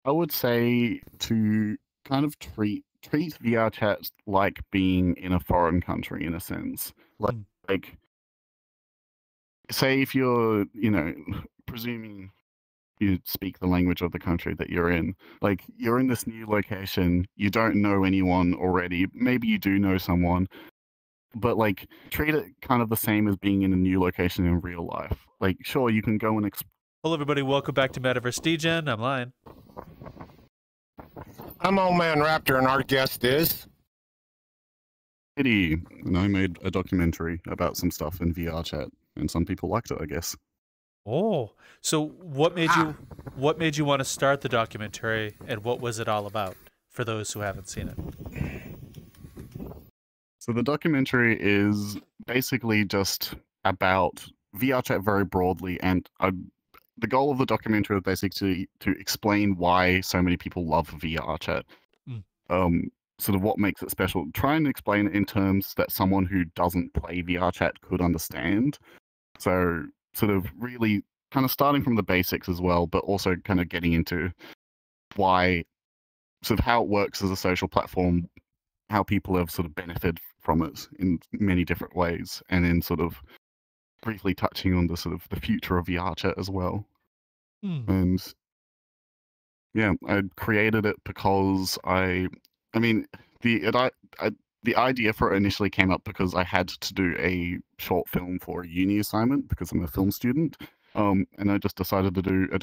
I would say to kind of treat VR chat like being in a foreign country in a sense. Mm. Like say if you're, presuming you speak the language of the country that you're in, like you're in this new location, you don't know anyone already. Maybe you do know someone, but like treat it kind of the same as being in a new location in real life. Like, sure, you can go and Hello, everybody. Welcome back to Metaverse Degen. I'm Lion. I'm Old Man Raptor, and our guest is Kittey, and I made a documentary about some stuff in VR chat, and some people liked it, I guess. Oh, so what made you want to start the documentary, and what was it all about for those who haven't seen it? So the documentary is basically just about VR chat very broadly, and the goal of the documentary is basically to explain why so many people love VR chat. Sort of what makes it special. Try and explain it in terms that someone who doesn't play VR chat could understand. So sort of really kind of starting from the basics as well, but also kind of getting into why, sort of how it works as a social platform, how people have sort of benefited from it in many different ways, and then sort of briefly touching on the sort of the future of VR chat as well. And yeah, I created it because the idea for it initially came up because I had to do a short film for a uni assignment because I'm a film student. And I just decided to do a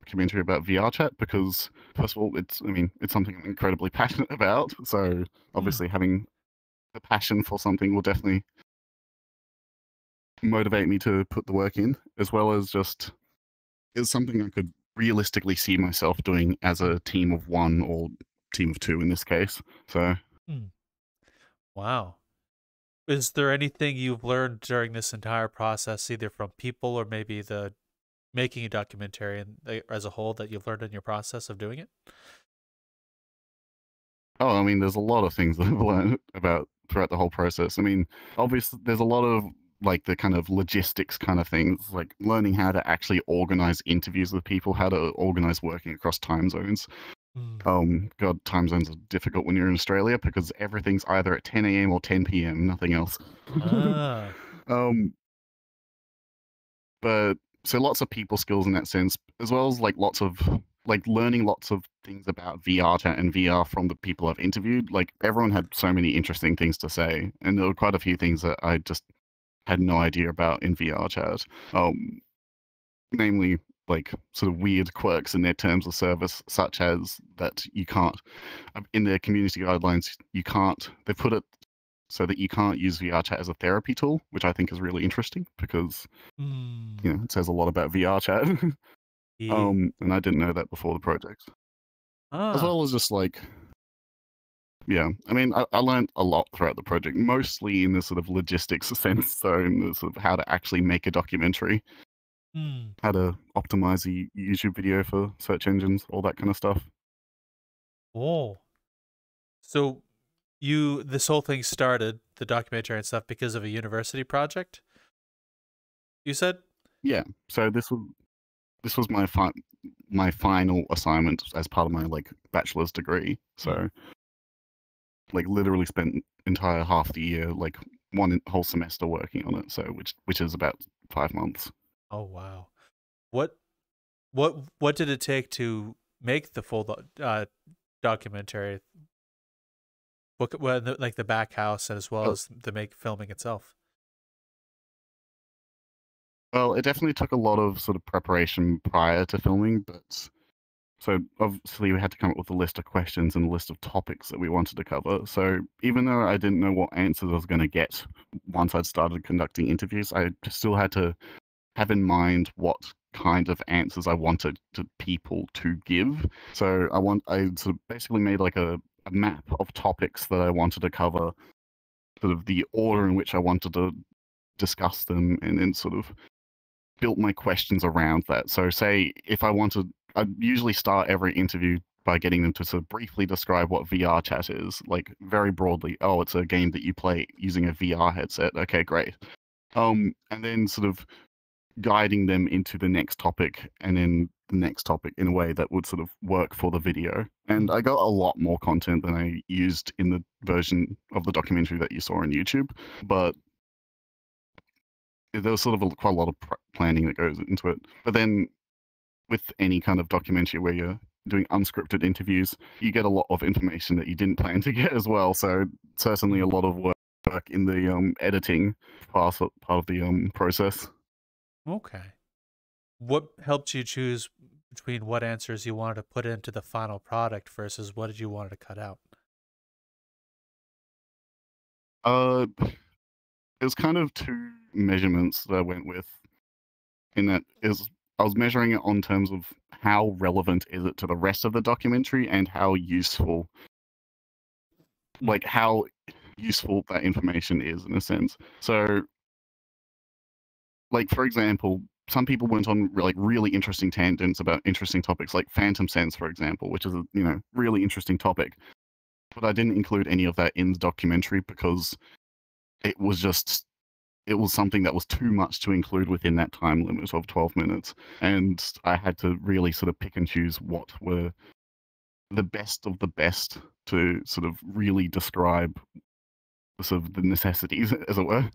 documentary about VR chat because, first of all, it's something I'm incredibly passionate about. So obviously having a passion for something will definitely motivate me to put the work in, as well as just it's something I could realistically see myself doing as a team of one or team of two in this case. So wow. Is there anything you've learned during this entire process, either from people or maybe the making a documentary and as a whole, that you've learned in your process of doing it? Oh, I mean, there's a lot of things that I've learned about throughout the whole process. I mean, obviously, there's a lot of like the kind of logistics kind of things, like learning how to actually organize interviews with people, how to organize working across time zones. God, time zones are difficult when you're in Australia because everything's either at 10 a.m. or 10 p.m., nothing else. But so lots of people skills in that sense, as well as like learning lots of things about VR chat and VR from the people I've interviewed. Like everyone had so many interesting things to say, and there were quite a few things that I just had no idea about in VR chat. Namely, like sort of weird quirks in their terms of service, such as that you can't, in their community guidelines, they put it so that you can't use VR chat as a therapy tool, which I think is really interesting because, it says a lot about VR chat. And I didn't know that before the project. As well as just like, yeah, I mean, I learned a lot throughout the project, mostly in the sort of logistics sense, so in the sort of how to actually make a documentary, how to optimize a YouTube video for search engines, all that kind of stuff. Oh, so this whole thing started, the documentary and stuff, because of a university project, you said? Yeah, so this was my final assignment as part of my like bachelor's degree. So like literally spent entire half the year, like one whole semester working on it. So which is about 5 months. Oh wow, what did it take to make the full documentary? Like the back house as well as the filming itself? Well, it definitely took a lot of sort of preparation prior to filming, but so obviously we had to come up with a list of questions and a list of topics that we wanted to cover. So even though I didn't know what answers I was going to get once I'd started conducting interviews, I still had to have in mind what kind of answers I wanted people to give. So I sort of basically made like a map of topics that I wanted to cover, sort of the order in which I wanted to discuss them, and then sort of built my questions around that. So say if I'd usually start every interview by getting them to sort of briefly describe what VR chat is, like very broadly. Oh, it's a game that you play using a VR headset. Okay, great. And then sort of guiding them into the next topic and then the next topic in a way that would sort of work for the video. And I got a lot more content than I used in the version of the documentary that you saw on YouTube, but there was sort of quite a lot of planning that goes into it. But then with any kind of documentary where you're doing unscripted interviews, you get a lot of information that you didn't plan to get as well. So certainly a lot of work in the editing part of the process. Okay. What helped you choose between what answers you wanted to put into the final product versus what did you want to cut out? It was kind of two measurements that I went with. In that is, I was measuring it on terms of how relevant is it to the rest of the documentary and how useful, like how useful that information is in a sense. So, like for example, some people went on like really interesting tangents about interesting topics, like phantom sense, for example, which is a really interesting topic. But I didn't include any of that in the documentary because it was something that was too much to include within that time limit of 12 minutes. And I had to really sort of pick and choose what were the best of the best to sort of really describe sort of the necessities, as it were.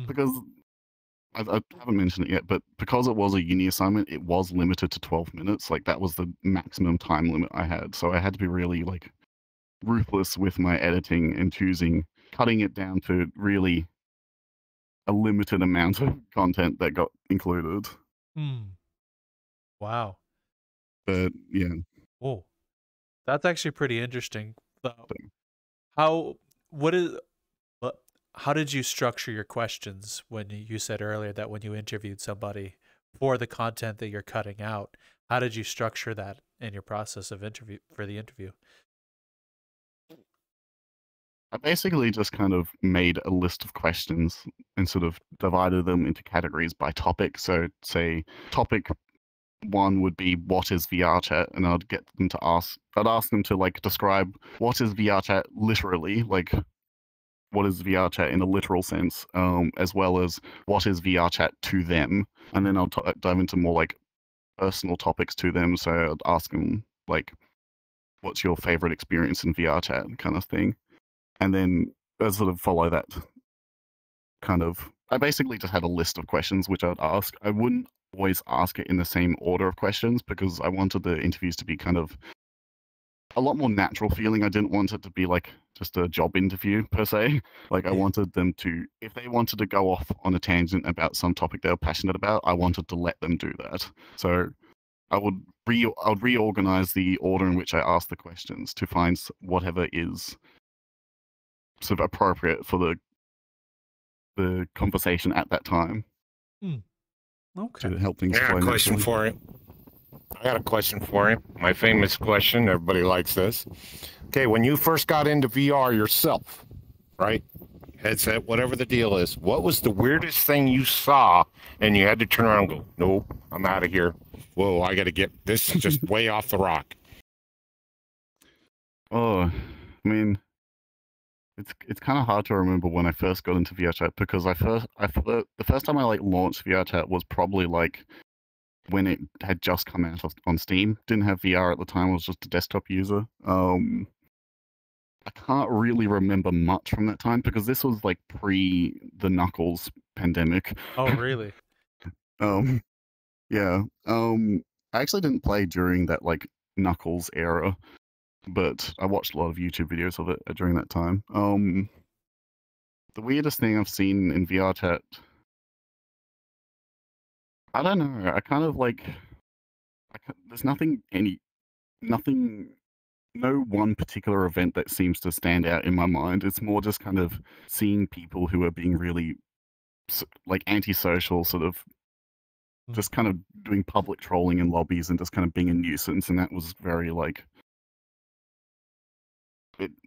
Because I haven't mentioned it yet, but because it was a uni assignment, it was limited to 12 minutes. Like that was the maximum time limit I had. So I had to be really like ruthless with my editing and cutting it down to really a limited amount of content that got included. Wow. But yeah. Oh, that's actually pretty interesting. How did you structure your questions when you said earlier that when you interviewed somebody for the content that you're cutting out? How did you structure that in your process of the interview? I basically just kind of made a list of questions and sort of divided them into categories by topic. So say topic 1 would be what is VRChat, and I'd ask them to like describe what is VRChat literally, like what is VRChat in a literal sense, as well as what is VRChat to them. And then I'll dive into more like personal topics to them. So I'd ask them like, what's your favorite experience in VRChat kind of thing. And then I sort of follow that kind of, I basically just had a list of questions which I'd ask. I wouldn't always ask it in the same order of questions because I wanted the interviews to be kind of a lot more natural feeling. I didn't want it to be like just a job interview per se. Like I wanted them to, if they wanted to go off on a tangent about some topic they were passionate about, I wanted to let them do that. So I would reorganize the order in which I asked the questions to find whatever is sort of appropriate for the conversation at that time. Okay. To help things. I got a question for you. My famous question. Everybody likes this. Okay, when you first got into VR yourself, right? Headset, whatever the deal is, what was the weirdest thing you saw and you had to turn around and go, nope, I'm out of here. Whoa, I got to get this just way off the rock. Oh, I mean, it's kind of hard to remember when I first got into VRChat because the first time I like launched VRChat was probably like when it had just come out on Steam. Didn't have VR at the time. I was just a desktop user. I can't really remember much from that time because this was like pre the Knuckles pandemic. Oh, really? Yeah. I actually didn't play during that like Knuckles era, but I watched a lot of YouTube videos of it during that time. The weirdest thing I've seen in VRChat, I don't know. I kind of like, there's no one particular event that seems to stand out in my mind. It's more just kind of seeing people who are being really like antisocial, sort of just kind of doing public trolling in lobbies and just kind of being a nuisance. And that was very like,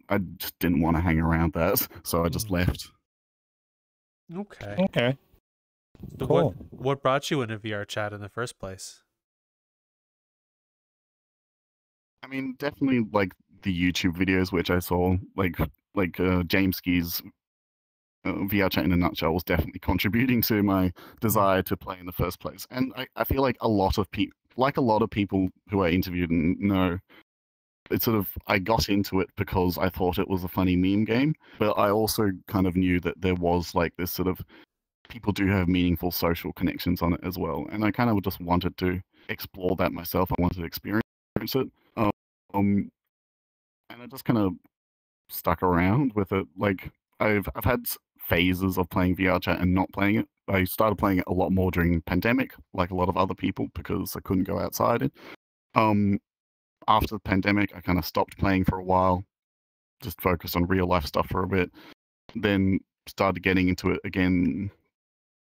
I just didn't want to hang around that, so I just left. Okay. So Cool. what brought you into VRChat in the first place? I mean, definitely like the YouTube videos which I saw, like Jameski's VRChat in a nutshell was definitely contributing to my desire to play in the first place. And I feel like a lot of people, who I interviewed and know, it's sort of, I got into it because I thought it was a funny meme game, but I also kind of knew that there was like this sort of, people do have meaningful social connections on it as well. And I kind of just wanted to explore that myself. I wanted to experience it. And I just kind of stuck around with it. Like I've had phases of playing VRChat and not playing it. I started playing it a lot more during pandemic, like a lot of other people, because I couldn't go outside. After the pandemic, I kind of stopped playing for a while, just focused on real life stuff for a bit. Then started getting into it again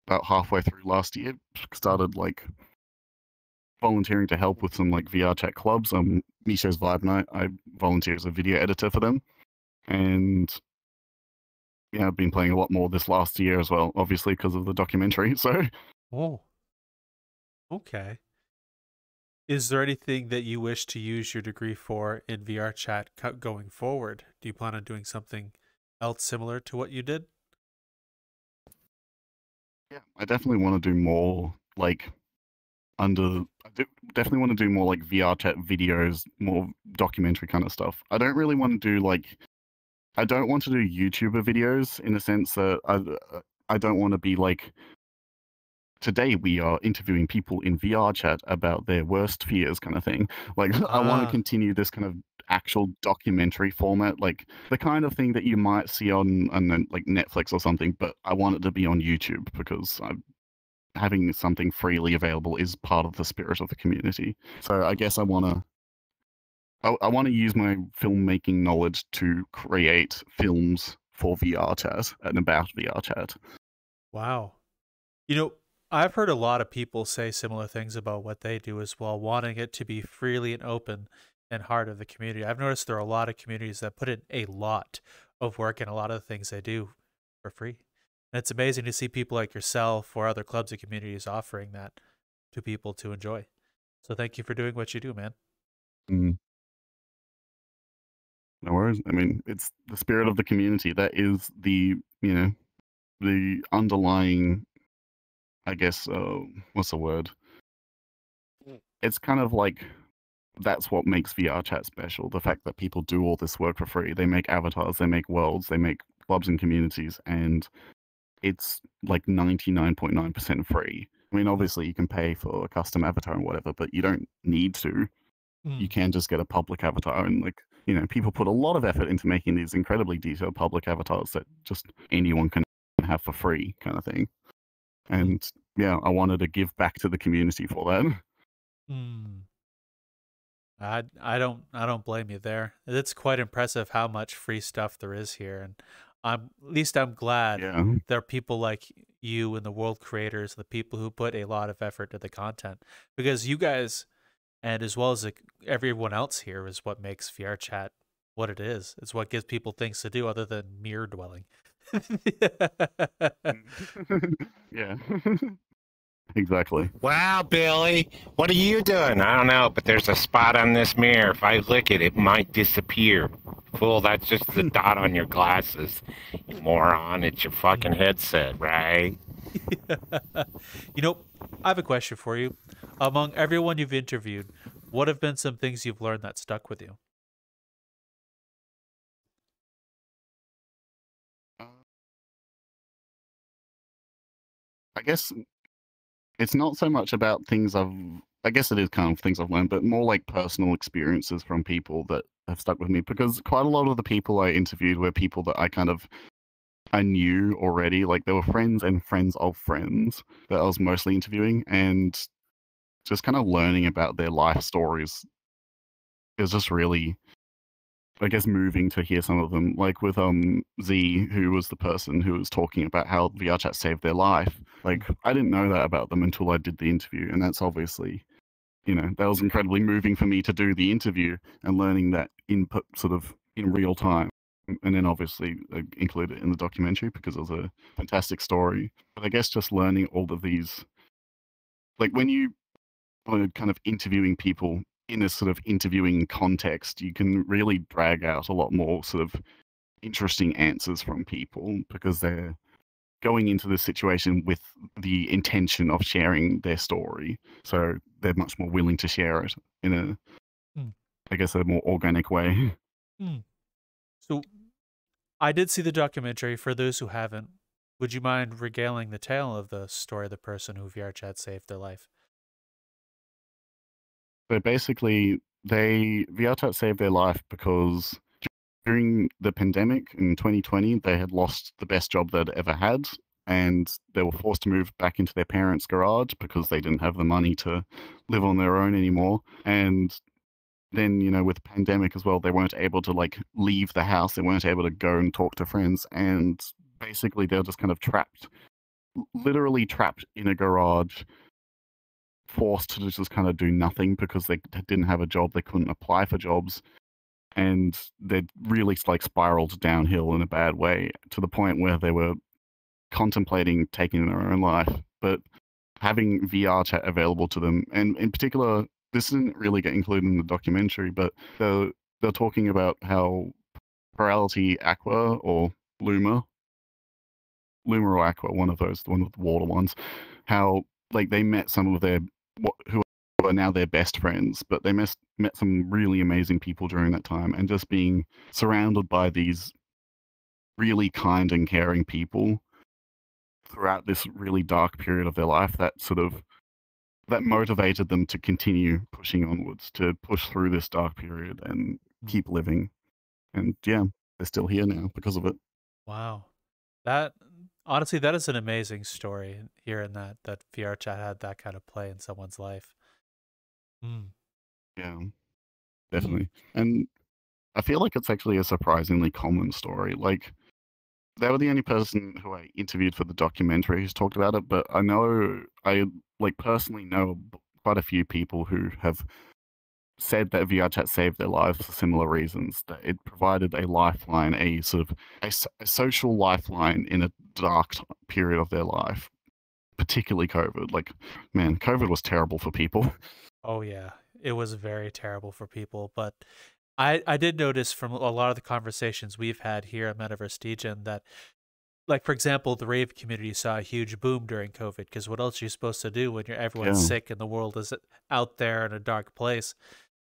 about halfway through last year. Started like volunteering to help with some like VRChat clubs. Misho's Vibe Night, I volunteer as a video editor for them. And yeah, I've been playing a lot more this last year as well, obviously because of the documentary. So, Oh, okay. Is there anything that you wish to use your degree for in VRChat going forward? Do you plan on doing something else similar to what you did? yeah, I definitely want to do more like definitely want to do more like VRChat videos, more documentary kind of stuff. I don't really want to do like, I don't want to do YouTuber videos in the sense that I don't want to be like, today we are interviewing people in VRChat about their worst fears kind of thing. Like I want to continue this kind of actual documentary format, like the kind of thing that you might see on like Netflix or something, but I want it to be on YouTube because having something freely available is part of the spirit of the community. So I guess I want to use my filmmaking knowledge to create films for VRChat and about VRChat. Wow. You know, I've heard a lot of people say similar things about what they do as well, wanting it to be freely and open and heart of the community. I've noticed there are a lot of communities that put in a lot of work in a lot of the things they do for free. And it's amazing to see people like yourself or other clubs and communities offering that to people to enjoy. So thank you for doing what you do, man. Mm. No worries. I mean, it's the spirit of the community. That is the underlying, I guess, what's the word? It's kind of like, that's what makes VRChat special. The fact that people do all this work for free. They make avatars, they make worlds, they make clubs and communities, and it's like 99.9% free. I mean, obviously you can pay for a custom avatar and whatever, but you don't need to. You can just get a public avatar, and like, people put a lot of effort into making these incredibly detailed public avatars that just anyone can have for free kind of thing. And yeah, I wanted to give back to the community for that. I don't blame you there. It's quite impressive how much free stuff there is here, and at least I'm glad there are people like you and the world creators, the people who put a lot of effort to the content, because you guys, and as well as everyone else here, is what makes VRChat what it is. It's what gives people things to do other than mirror dwelling. Yeah. Exactly. Wow, Billy, what are you doing? I don't know, but there's a spot on this mirror. If I lick it, it might disappear. Fool, that's just the dot on your glasses. You moron, it's your fucking headset, right? You know, I have a question for you. Among everyone you've interviewed, what have been some things you've learned that stuck with you? I guess it's not so much about things I guess it is kind of things I've learned, but more like personal experiences from people that have stuck with me, because quite a lot of the people I interviewed were people that I knew already. Like, they were friends and friends of friends that I was mostly interviewing, and just kind of learning about their life stories is just really, I guess, moving to hear some of them. Like with Z, who was the person who was talking about how VRChat saved their life. Like, I didn't know that about them until I did the interview, and that's obviously, that was incredibly moving for me to do the interview and learning that input sort of in real time. And then obviously include it in the documentary because it was a fantastic story. But I guess just learning all of these, like when you are kind of interviewing people in this sort of interviewing context, you can really drag out a lot more sort of interesting answers from people because they're going into this situation with the intention of sharing their story. So they're much more willing to share it in I guess, a more organic way. So I did see the documentary. For those who haven't, would you mind regaling the tale of the story of the person who VRChat saved their life? So basically, VRChat saved their life because during the pandemic in 2020, they had lost the best job they'd ever had, and they were forced to move back into their parents' garage because they didn't have the money to live on their own anymore. And then, with the pandemic as well, they weren't able to leave the house. They weren't able to go and talk to friends, and basically they're just kind of literally trapped in a garage, forced to just kind of do nothing because they didn't have a job. They couldn't apply for jobs, and they really spiraled downhill in a bad way to the point where they were contemplating taking their own life. But having VR chat available to them, and in particular, this didn't really get included in the documentary, but they're talking about how Plurality Aqua or Luma or Aqua, one of those, the one with the water ones, how they met some of their who are now their best friends, but they met some really amazing people during that time, and just being surrounded by these really kind and caring people throughout this really dark period of their life, that motivated them to continue pushing onwards, to push through this dark period and keep living. And yeah, they're still here now because of it. Wow. That honestly, that is an amazing story, hearing that VRChat had that kind of play in someone's life. Yeah, definitely. And I feel like it's actually a surprisingly common story. They were the only person who I interviewed for the documentary who's talked about it, but I personally know quite a few people who have said that VRChat saved their lives for similar reasons, that it provided a lifeline, a social lifeline in a dark period of their life, particularly COVID. Man, COVID was terrible for people. Oh yeah, it was very terrible for people, but I did notice from a lot of the conversations we've had here at Metaverse Degen that, for example, the rave community saw a huge boom during COVID, because what else are you supposed to do when everyone's sick and the world is out there in a dark place?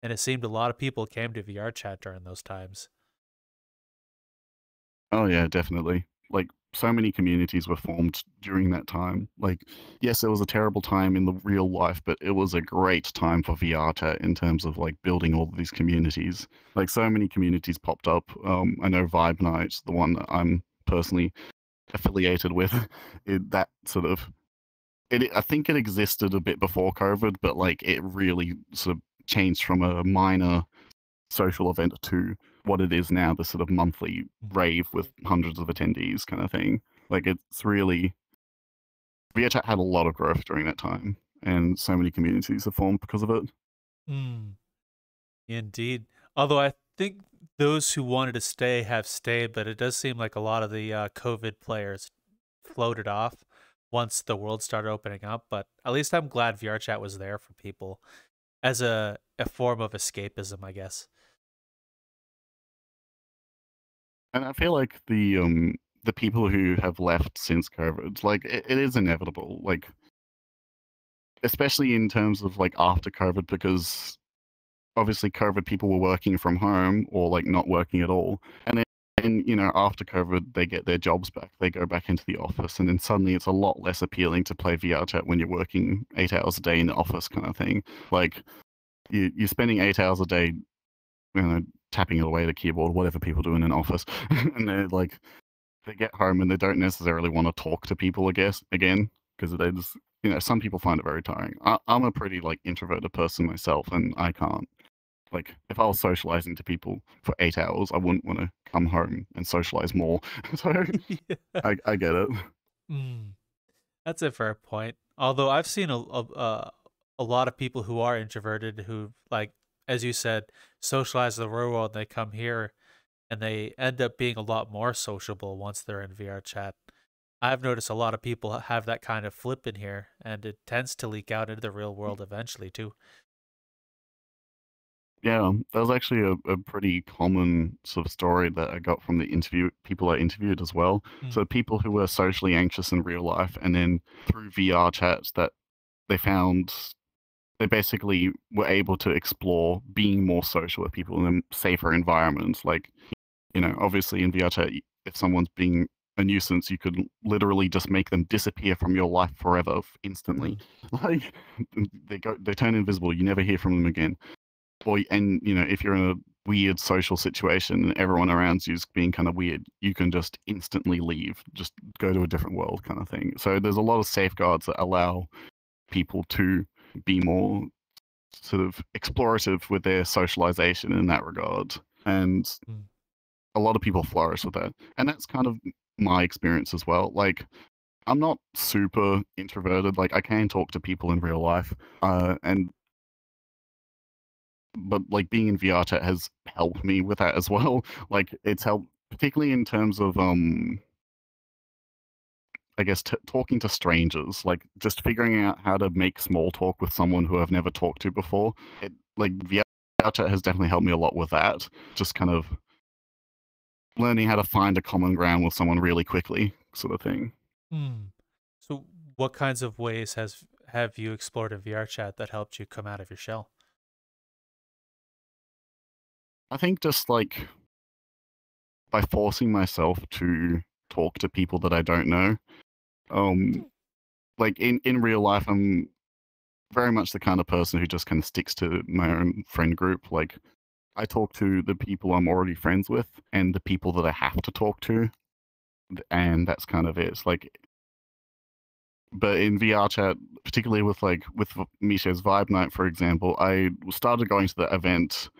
And it seemed a lot of people came to VRChat during those times. Oh yeah, definitely. So many communities were formed during that time. Yes, it was a terrible time in the real life, but it was a great time for VRChat in terms of building all of these communities. So many communities popped up. I know Vibe Night, the one that I'm personally affiliated with, I think it existed a bit before COVID, but it really sort of changed from a minor social event to what it is now, the sort of monthly rave with hundreds of attendees kind of thing. It's really, VRChat had a lot of growth during that time, and so many communities have formed because of it. Indeed. Although I think those who wanted to stay have stayed, but it does seem like a lot of the COVID players floated off once the world started opening up. But at least I'm glad VRChat was there for people as a form of escapism, I guess. And I feel like the people who have left since COVID, it is inevitable, especially in terms of after COVID, because obviously COVID people were working from home or not working at all, and then after COVID they get their jobs back, they go back into the office, and then suddenly it's a lot less appealing to play VRChat when you're working 8 hours a day in the office kind of thing. You're spending 8 hours a day, tapping it away at a keyboard, whatever people do in an office, and they get home and they don't necessarily want to talk to people, I guess, again, because they just, some people find it very tiring. I'm a pretty introverted person myself, and I can't. If I was socializing to people for 8 hours, I wouldn't want to come home and socialize more. So Yeah. I get it. That's a fair point. Although I've seen a lot of people who are introverted who, as you said, socialize the real world, and they come here and they end up being a lot more sociable once they're in VRChat. I've noticed a lot of people have that kind of flip in here, and it tends to leak out into the real world eventually too. Yeah, that was actually a pretty common sort of story that I got from the people I interviewed as well. So people who were socially anxious in real life, and then through VR chats that they found they basically were able to explore being more social with people in safer environments. Like, obviously in VR chat, if someone's being a nuisance, you could literally just make them disappear from your life forever instantly. Like they turn invisible. You never hear from them again. And if you're in a weird social situation and everyone around you's being kind of weird, you can just instantly leave, just go to a different world kind of thing. So there's a lot of safeguards that allow people to be more sort of explorative with their socialization in that regard. And a lot of people flourish with that. And that's kind of my experience as well. Like, I'm not super introverted. Like, I can talk to people in real life. But like being in VR chat has helped me with that as well. Like, it's helped particularly in terms of I guess talking to strangers, like just figuring out how to make small talk with someone who I've never talked to before. VR chat has definitely helped me a lot with that. Just kind of learning how to find a common ground with someone really quickly, sort of thing. So, what kinds of ways have you explored in VR chat that helped you come out of your shell? I think just like by forcing myself to talk to people that I don't know. Like in real life, I'm very much the kind of person who just kind of sticks to my own friend group. Like, I talk to the people I'm already friends with and the people that I have to talk to, and that's kind of it. It's like, but in VR chat, particularly with Misha's Vibe Night, for example, I started going to the event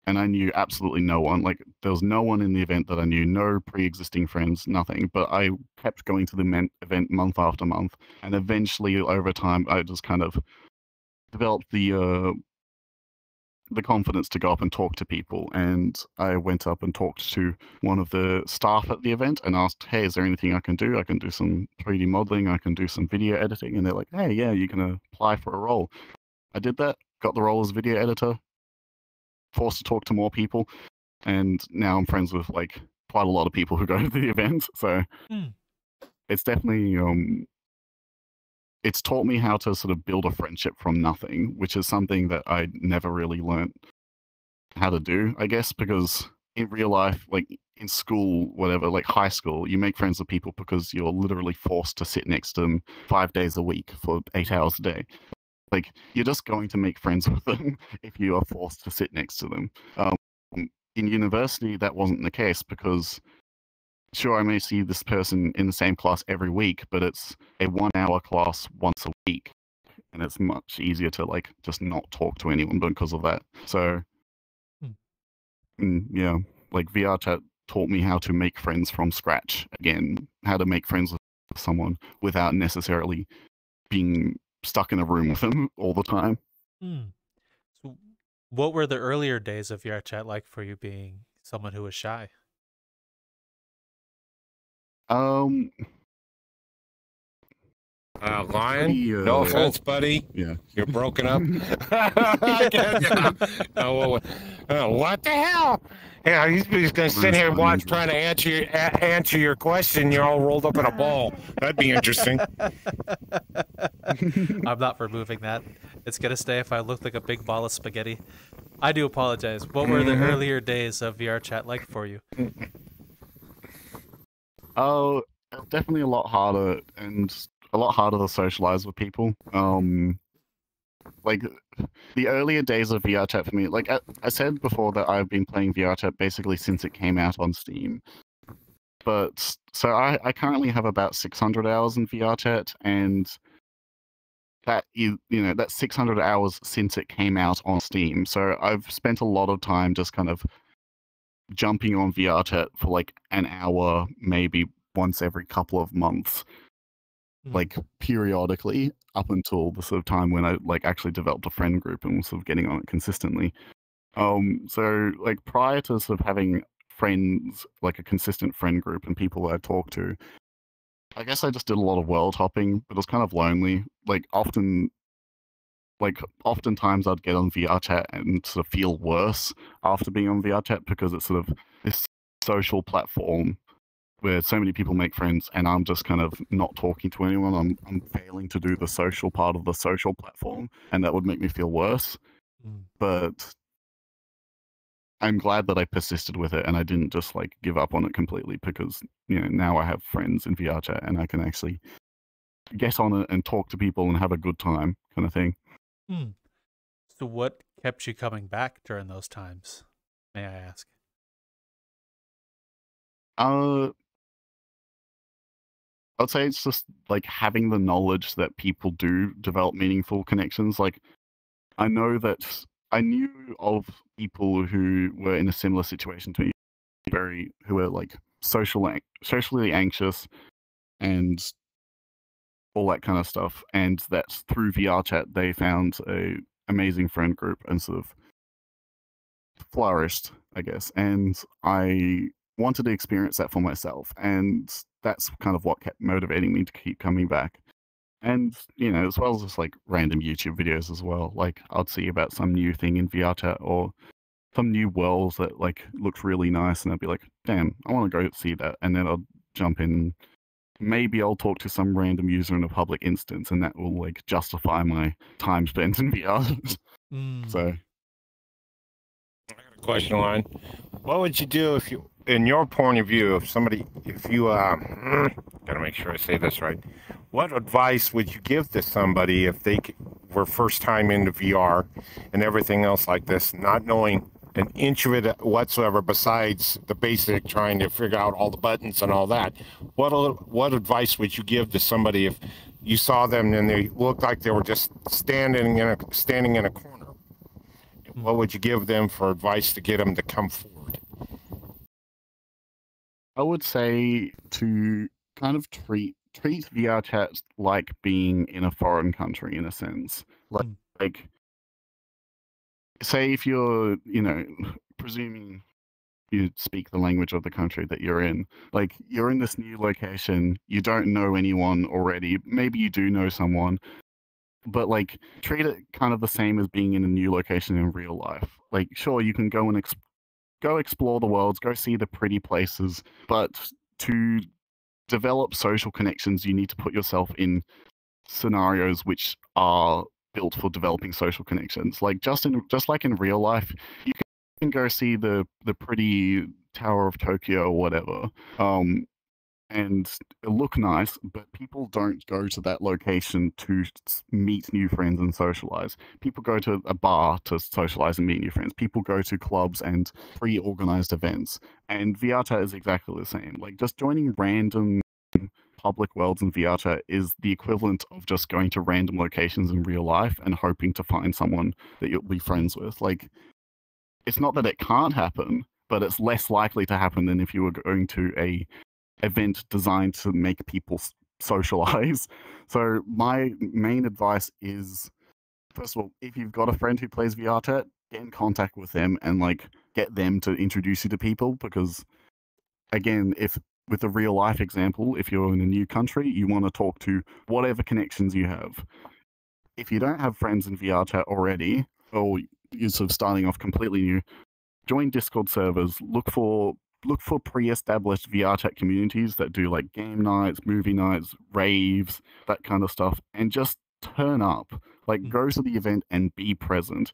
and I knew absolutely no one. Like, there was no one in the event that I knew, no pre-existing friends, nothing. But I kept going to the event month after month, and eventually, over time, I just kind of developed the confidence to go up and talk to people. And I went up and talked to one of the staff at the event and asked, "Hey, is there anything I can do? I can do some 3D modeling. I can do some video editing." And they're like, "Hey, yeah, you can apply for a role." I did that, got the role as video editor, forced to talk to more people, and now I'm friends with like quite a lot of people who go to the event. So it's definitely it's taught me how to sort of build a friendship from nothing, which is something that I never really learned how to do, I guess, because in real life, like in school, whatever, like high school, you make friends with people because you're literally forced to sit next to them 5 days a week for 8 hours a day. Like, you're just going to make friends with them if you are forced to sit next to them. In university, that wasn't the case because, sure, I may see this person in the same class every week, but it's a 1-hour class once a week, and it's much easier to like just not talk to anyone because of that. So, yeah, like VR chat taught me how to make friends from scratch again, how to make friends with someone without necessarily being stuck in a room with them all the time. So, what were the earlier days of VR chat like for you, being someone who was shy? Lion, no offense, buddy. Yeah, you're broken up. What the hell? Yeah, he's going to sit here and watch, trying to answer your question. You're all rolled up in a ball. That'd be interesting. I'm not removing that. It's going to stay if I look like a big ball of spaghetti. I do apologize. What were the earlier days of VR chat like for you? Oh, definitely a lot harder, and a lot harder to socialize with people. Like, the earlier days of VR chat for me, like I said before, that I've been playing VR chat basically since it came out on Steam. But so I currently have about 600 hours in VR chat, and that that's 600 hours since it came out on Steam. So I've spent a lot of time just kind of jumping on VR chat for like an hour, maybe once every couple of months, like periodically, up until the sort of time when I like actually developed a friend group and was sort of getting on it consistently. So like prior to sort of having friends, like a consistent friend group and people that I talk to, I guess I just did a lot of world hopping, but it was kind of lonely. Like, often like oftentimes I'd get on VRChat and sort of feel worse after being on VRChat because it's sort of this social platform where so many people make friends and I'm just kind of not talking to anyone. I'm failing to do the social part of the social platform, and that would make me feel worse. But I'm glad that I persisted with it and I didn't just like give up on it completely, because now I have friends in VRChat and I can actually get on it and talk to people and have a good time, kind of thing. So what kept you coming back during those times, may I ask? I'd say it's just like having the knowledge that people do develop meaningful connections. Like I know that I knew of people who were in a similar situation to me, who were like socially anxious and all that kind of stuff, and that through VRChat they found a amazing friend group and sort of flourished, I guess. And I wanted to experience that for myself, and that's kind of what kept motivating me to keep coming back. And, as well as just like random YouTube videos as well. Like I'd see about some new thing in VRChat or some new worlds that like looked really nice, and I'd be like, damn, I want to go see that. And then I'll jump in. Maybe I'll talk to some random user in a public instance, and that will like justify my time spent in VR. So, I got a question, line. What would you do if you, in your point of view, if you gotta make sure I say this right. What advice would you give to somebody if they were first time into VR and everything else like this, not knowing an inch of it whatsoever besides the basic trying to figure out all the buttons and all that? What advice would you give to somebody if you saw them and they looked like they were just standing in a corner? What would you give them for advice to get them to come forward? I would say to kind of treat VRChat like being in a foreign country, in a sense. Like say if you're, presuming you speak the language of the country that you're in, like you're in this new location, you don't know anyone already, maybe you do know someone, but like treat it kind of the same as being in a new location in real life. Like sure, you can go and go explore the worlds, go see the pretty places, but to develop social connections, you need to put yourself in scenarios which are built for developing social connections. Like just like in real life, you can go see the pretty Tower of Tokyo or whatever, and look nice, but people don't go to that location to meet new friends and socialize. People go to a bar to socialize and meet new friends. People go to clubs and pre-organized events. And VRChat is exactly the same. Like just joining random public worlds in VRChat is the equivalent of just going to random locations in real life and hoping to find someone that you'll be friends with. Like, it's not that it can't happen, but it's less likely to happen than if you were going to a event designed to make people socialize. So my main advice is, first of all, if you've got a friend who plays VRChat, get in contact with them and like get them to introduce you to people, because again, if with a real life example, if you're in a new country, you want to talk to whatever connections you have. If you don't have friends in VRChat already, or you're sort of starting off completely new, join Discord servers, look for pre-established VRChat communities that do like game nights, movie nights, raves, that kind of stuff, and just turn up. Like go to the event and be present.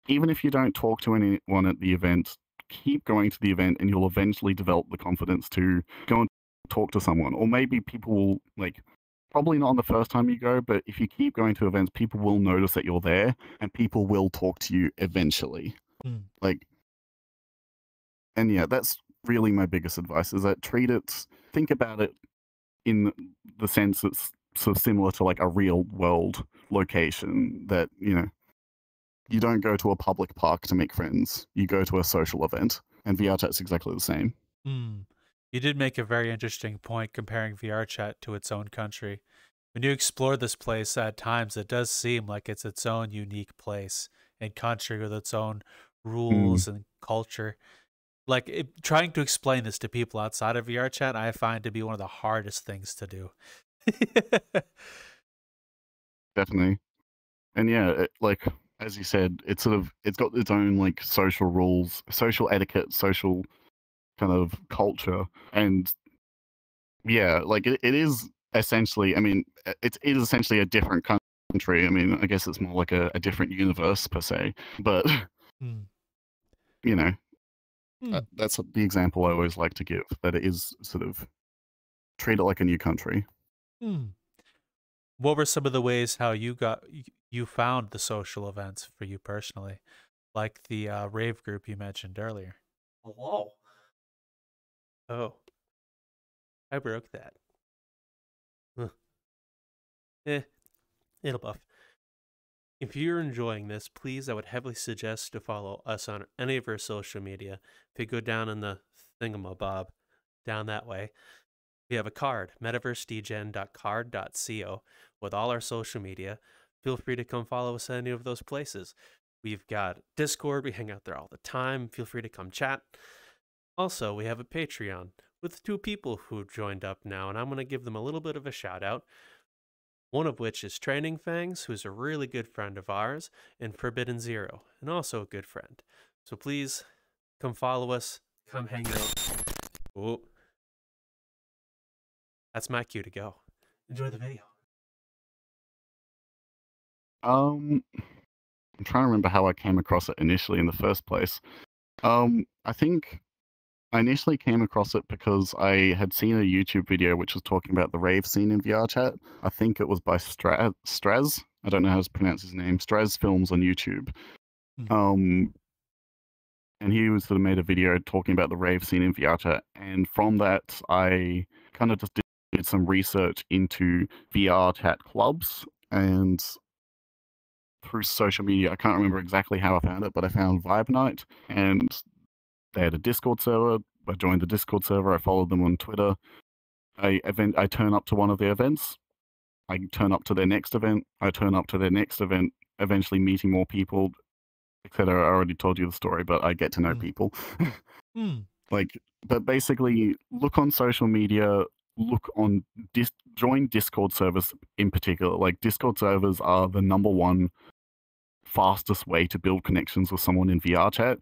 Even if you don't talk to anyone at the event, keep going to the event and you'll eventually develop the confidence to go and talk to someone. Or maybe people will, like, probably not on the first time you go, but if you keep going to events, people will notice that you're there and people will talk to you eventually. Like, and yeah, that's really my biggest advice, is that think about it in the sense that's sort of similar to like a real world location, that, you don't go to a public park to make friends. You go to a social event, and VRChat's exactly the same. You did make a very interesting point comparing VRChat to its own country. When you explore this place at times, it does seem like it's its own unique place and country with its own rules and culture. Like trying to explain this to people outside of VRChat, I find to be one of the hardest things to do. Definitely. And yeah, like as you said, it's got its own like social rules, social etiquette, social kind of culture, and yeah, like it is essentially. I mean, it is essentially a different country. I mean, I guess it's more like a different universe per se, but Hmm. you know, Hmm. that's the example I always like to give. That it is sort of treat it like a new country. Hmm. What were some of the ways how you found the social events for you personally, like the rave group you mentioned earlier? Whoa. Oh, I broke that. Huh. Eh, it'll buff. If you're enjoying this, please, I would heavily suggest to follow us on any of our social media. If you go down in the thingamabob, down that way, we have a card, metaversedegen.card.co, with all our social media. Feel free to come follow us at any of those places. We've got Discord. We hang out there all the time. Feel free to come chat. Also, we have a Patreon with 2 people who joined up now, and I'm going to give them a little bit of a shout out. One of which is Training Fangs, who's a really good friend of ours, and Forbidden Zero, and also a good friend. So please, come follow us, come hang out. Oh, that's my cue to go. Enjoy the video. I'm trying to remember how I came across it initially in the first place. I think I initially came across it because I had seen a YouTube video which was talking about the rave scene in VRChat. I think it was by Straz. I don't know how to pronounce his name. Straz Films on YouTube. And he was sort of made a video talking about the rave scene in VRChat. And from that, I kind of just did some research into VRChat clubs. And through social media, I can't remember exactly how I found it, but I found Vibe Night, and they had a Discord server. I joined the Discord server. I followed them on Twitter. I turn up to one of their events. I turn up to their next event. I turn up to their next event, eventually meeting more people, etc. I already told you the story, but I get to know people. Like, but basically, look on social media, join Discord servers in particular. Like, Discord servers are the #1 fastest way to build connections with someone in VRChat,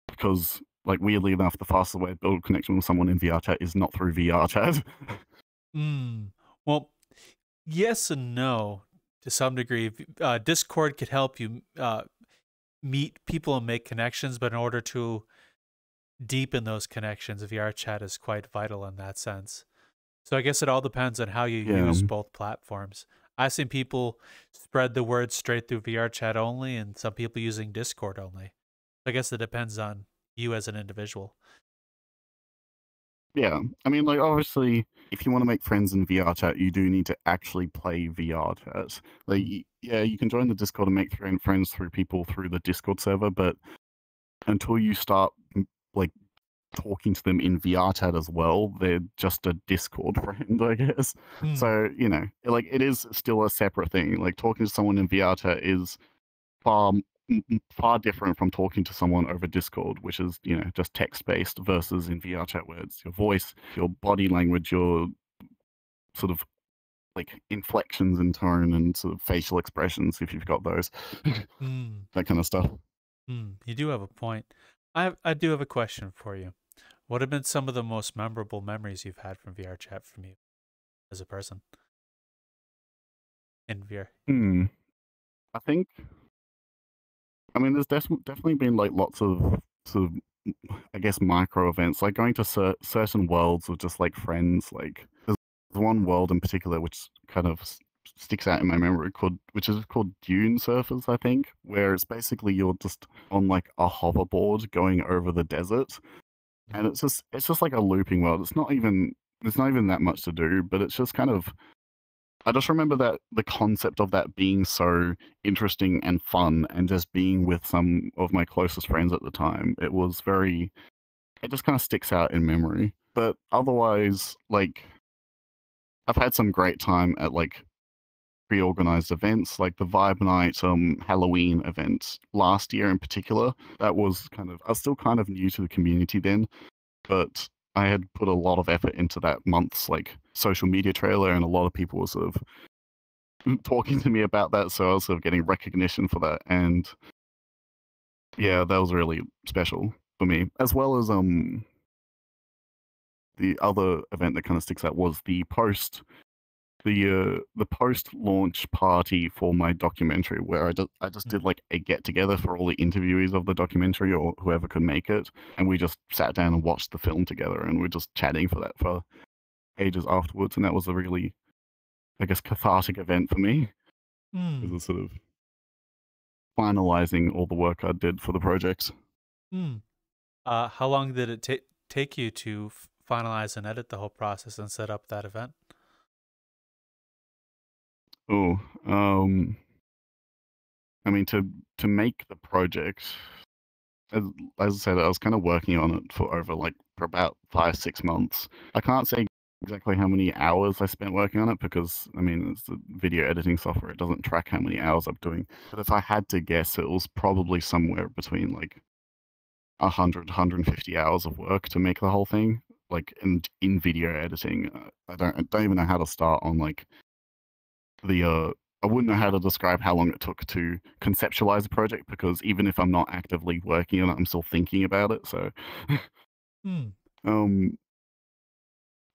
because, like, weirdly enough, the fastest way to build a connection with someone in VRChat is not through VRChat. Well, yes and no to some degree. Discord could help you meet people and make connections, but in order to deepen those connections, VRChat is quite vital in that sense. So I guess it all depends on how you use both platforms. I've seen people spread the word straight through VRChat only, and some people using Discord only. I guess it depends on you as an individual. Yeah, I mean, like, obviously, if you want to make friends in VRChat, you do need to actually play VRChat. Like, yeah, you can join the Discord and make friends through people through the Discord server, but until you start, like, talking to them in VRChat as well, they're just a Discord friend, I guess. So, you know, like, it is still a separate thing. Like, talking to someone in VRChat is far different from talking to someone over Discord, which is, you know, just text-based, versus in VRChat where it's your voice, your body language, your sort of, like, inflections in tone and sort of facial expressions, if you've got those. That kind of stuff. You do have a point. I do have a question for you. What have been some of the most memorable memories you've had from VRChat from you as a person in VR? I think, I mean, there's definitely been, like, lots of sort of, I guess, micro events, like going to certain worlds with just, like, friends. Like, there's one world in particular which kind of sticks out in my memory, which is called Dune Surfers, I think, where it's basically you're just on, like, a hoverboard going over the desert, and it's just like a looping world. There's not even that much to do, but it's just kind of, I just remember that the concept of that being so interesting and fun, and just being with some of my closest friends at the time. It just kind of sticks out in memory. But otherwise, like, I've had some great time at, like, pre-organized events, like the Vibe Night Halloween event last year in particular. That was I was still kind of new to the community then, but I had put a lot of effort into that month's, like, social media trailer, and a lot of people were sort of talking to me about that, so I was sort of getting recognition for that, and yeah, that was really special for me. As well as the other event that kind of sticks out was the post launch party for my documentary, where I just did like a get together for all the interviewees of the documentary or whoever could make it, and we just sat down and watched the film together, and we're just chatting for that for ages afterwards, and that was a really, I guess, cathartic event for me. It was sort of finalizing all the work I did for the project. How long did it take you to finalize and edit the whole process and set up that event? Oh, I mean, to make the project, as I said, I was kind of working on it for about 5-6 months. I can't say exactly how many hours I spent working on it because, I mean, it's a video editing software. It doesn't track how many hours I'm doing. But if I had to guess, it was probably somewhere between like 100-150 hours of work to make the whole thing. Like in video editing, I don't even know how to start on like I wouldn't know how to describe how long it took to conceptualize a project because even if I'm not actively working on it, I'm still thinking about it. So,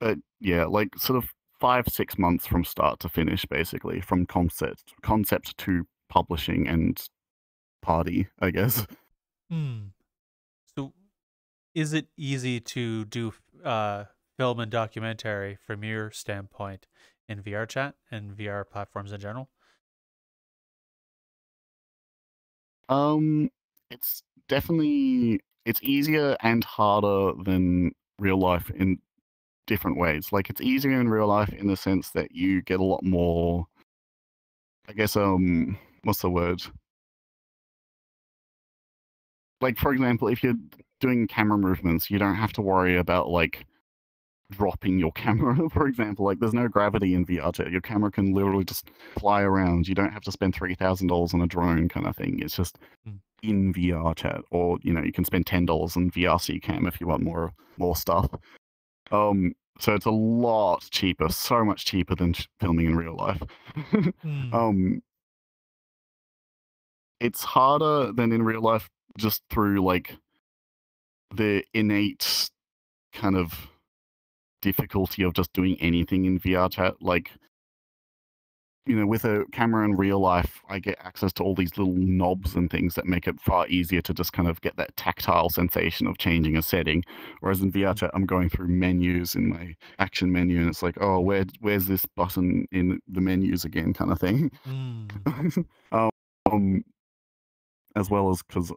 but yeah, like sort of 5-6 months from start to finish, basically, from concept to publishing and party, I guess. So, is it easy to do film and documentary from your standpoint in VRChat and VR platforms in general? It's definitely it's easier and harder than real life in different ways. Like it's easier in real life in the sense that you get a lot more, I guess, what's the word? Like for example, if you're doing camera movements, you don't have to worry about like dropping your camera, for example. Like there's no gravity in VRChat. Your camera can literally just fly around. You don't have to spend $3,000 on a drone kind of thing. It's just in VRChat, or you can spend $10 on VRC Cam if you want more stuff. So it's a lot cheaper, so much cheaper than filming in real life. It's harder than in real life just through like the innate kind of difficulty of just doing anything in VRChat. Like, with a camera in real life, I get access to all these little knobs and things that make it far easier to just kind of get that tactile sensation of changing a setting. Whereas in VRChat, I'm going through menus in my action menu, and it's like, oh, where's this button in the menus again, kind of thing. As well as because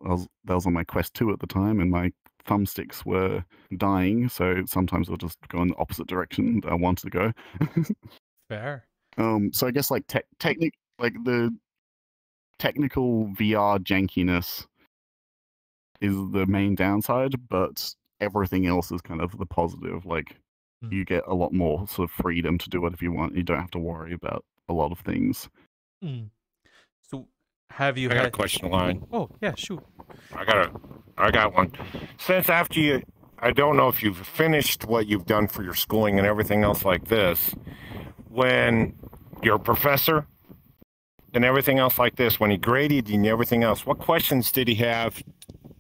that was on my Quest 2 at the time, and my thumbsticks were dying, so sometimes I'll just go in the opposite direction that I wanted to go. Fair. So I guess like the technical VR jankiness is the main downside, but everything else is kind of the positive. Like you get a lot more sort of freedom to do whatever you want. You don't have to worry about a lot of things. So have you I had got a question line? Oh yeah, shoot. I got one. Since after you, I don't know if you've finished what you've done for your schooling and everything else like this, when your professor and everything else like this, when he graded you and everything else, what questions did he have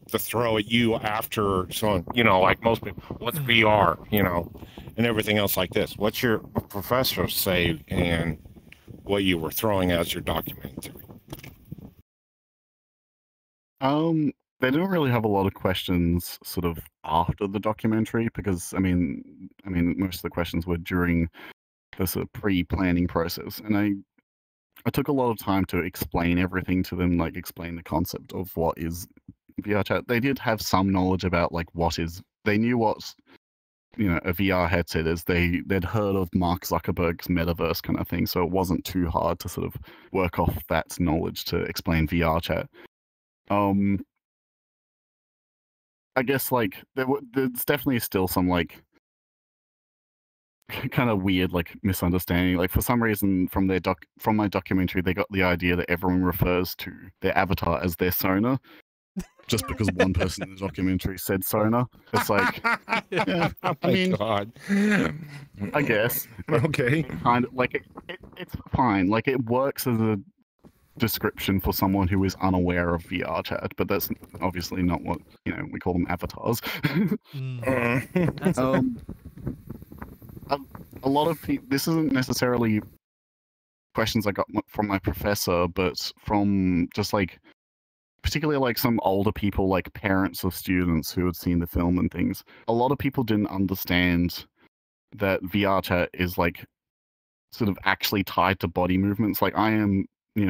to throw at you after? So, like most people, what's VR, and everything else like this? What's your professor say and what you were throwing as your documentary? They didn't really have a lot of questions sort of after the documentary because I mean most of the questions were during the sort of pre-planning process, and I took a lot of time to explain everything to them, like explain the concept of what is VRChat. They did have some knowledge about like they knew what a VR headset is. They'd heard of Mark Zuckerberg's Metaverse kind of thing, so it wasn't too hard to sort of work off that knowledge to explain VRChat. I guess like there's definitely still some like kind of weird like misunderstanding. Like for some reason from my documentary they got the idea that everyone refers to their avatar as their Sona, just because one person in the documentary said Sona. It's like, yeah, oh I my mean, God. I guess. Okay. Kind of like it's fine. Like it works as a description for someone who is unaware of VR chat, but that's obviously not what we call them avatars. That's A lot of people. This isn't necessarily questions I got from my professor, but from just like particularly like some older people, like parents of students who had seen the film and things. A lot of people didn't understand that VR chat is like sort of actually tied to body movements. Like I am,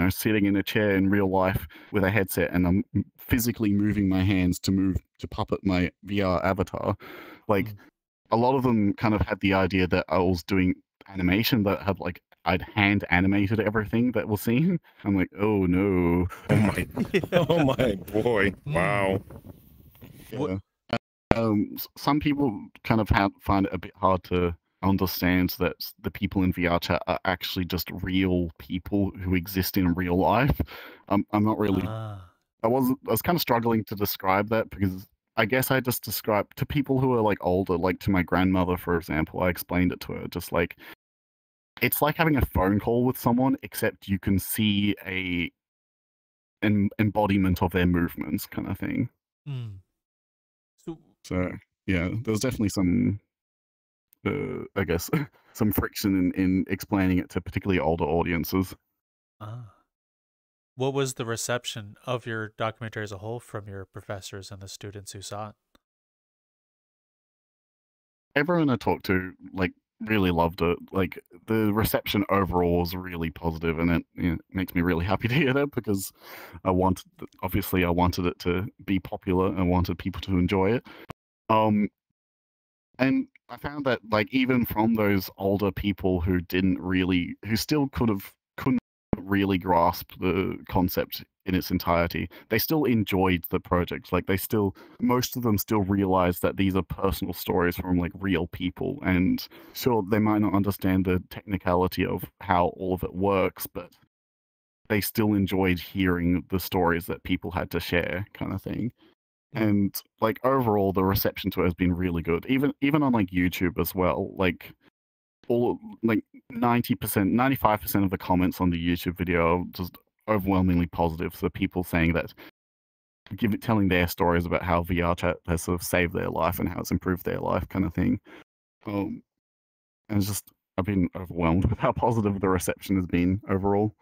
sitting in a chair in real life with a headset and I'm physically moving my hands to puppet my VR avatar. Like a lot of them kind of had the idea that I was doing animation that had like I'd hand animated everything that was seen. I'm like, oh no. Oh my, oh my boy. Wow. Yeah. Some people kind of find it a bit hard to understand that the people in VR chat are actually just real people who exist in real life. I'm not really. I was kind of struggling to describe that because I guess I just described to people who are like older, like to my grandmother, for example. I explained it to her just like it's like having a phone call with someone, except you can see an embodiment of their movements, kind of thing. So yeah, there's definitely some, I guess, some friction in explaining it to particularly older audiences. What was the reception of your documentary as a whole from your professors and the students who saw it? Everyone I talked to, like, really loved it. Like, the reception overall was really positive, and it makes me really happy to hear that because I wanted it to be popular. I wanted people to enjoy it. And I found that, like, even from those older people who still couldn't really grasp the concept in its entirety, they still enjoyed the project. Like, most of them still realized that these are personal stories from, like, real people. And sure, they might not understand the technicality of how all of it works, but they still enjoyed hearing the stories that people had to share, kind of thing. And like overall, the reception to it has been really good. Even on like YouTube as well. Like 90%, 95% of the comments on the YouTube video are just overwhelmingly positive. So people saying that, telling their stories about how VR chat has sort of saved their life and how it's improved their life, kind of thing. And it's just I've been overwhelmed with how positive the reception has been overall.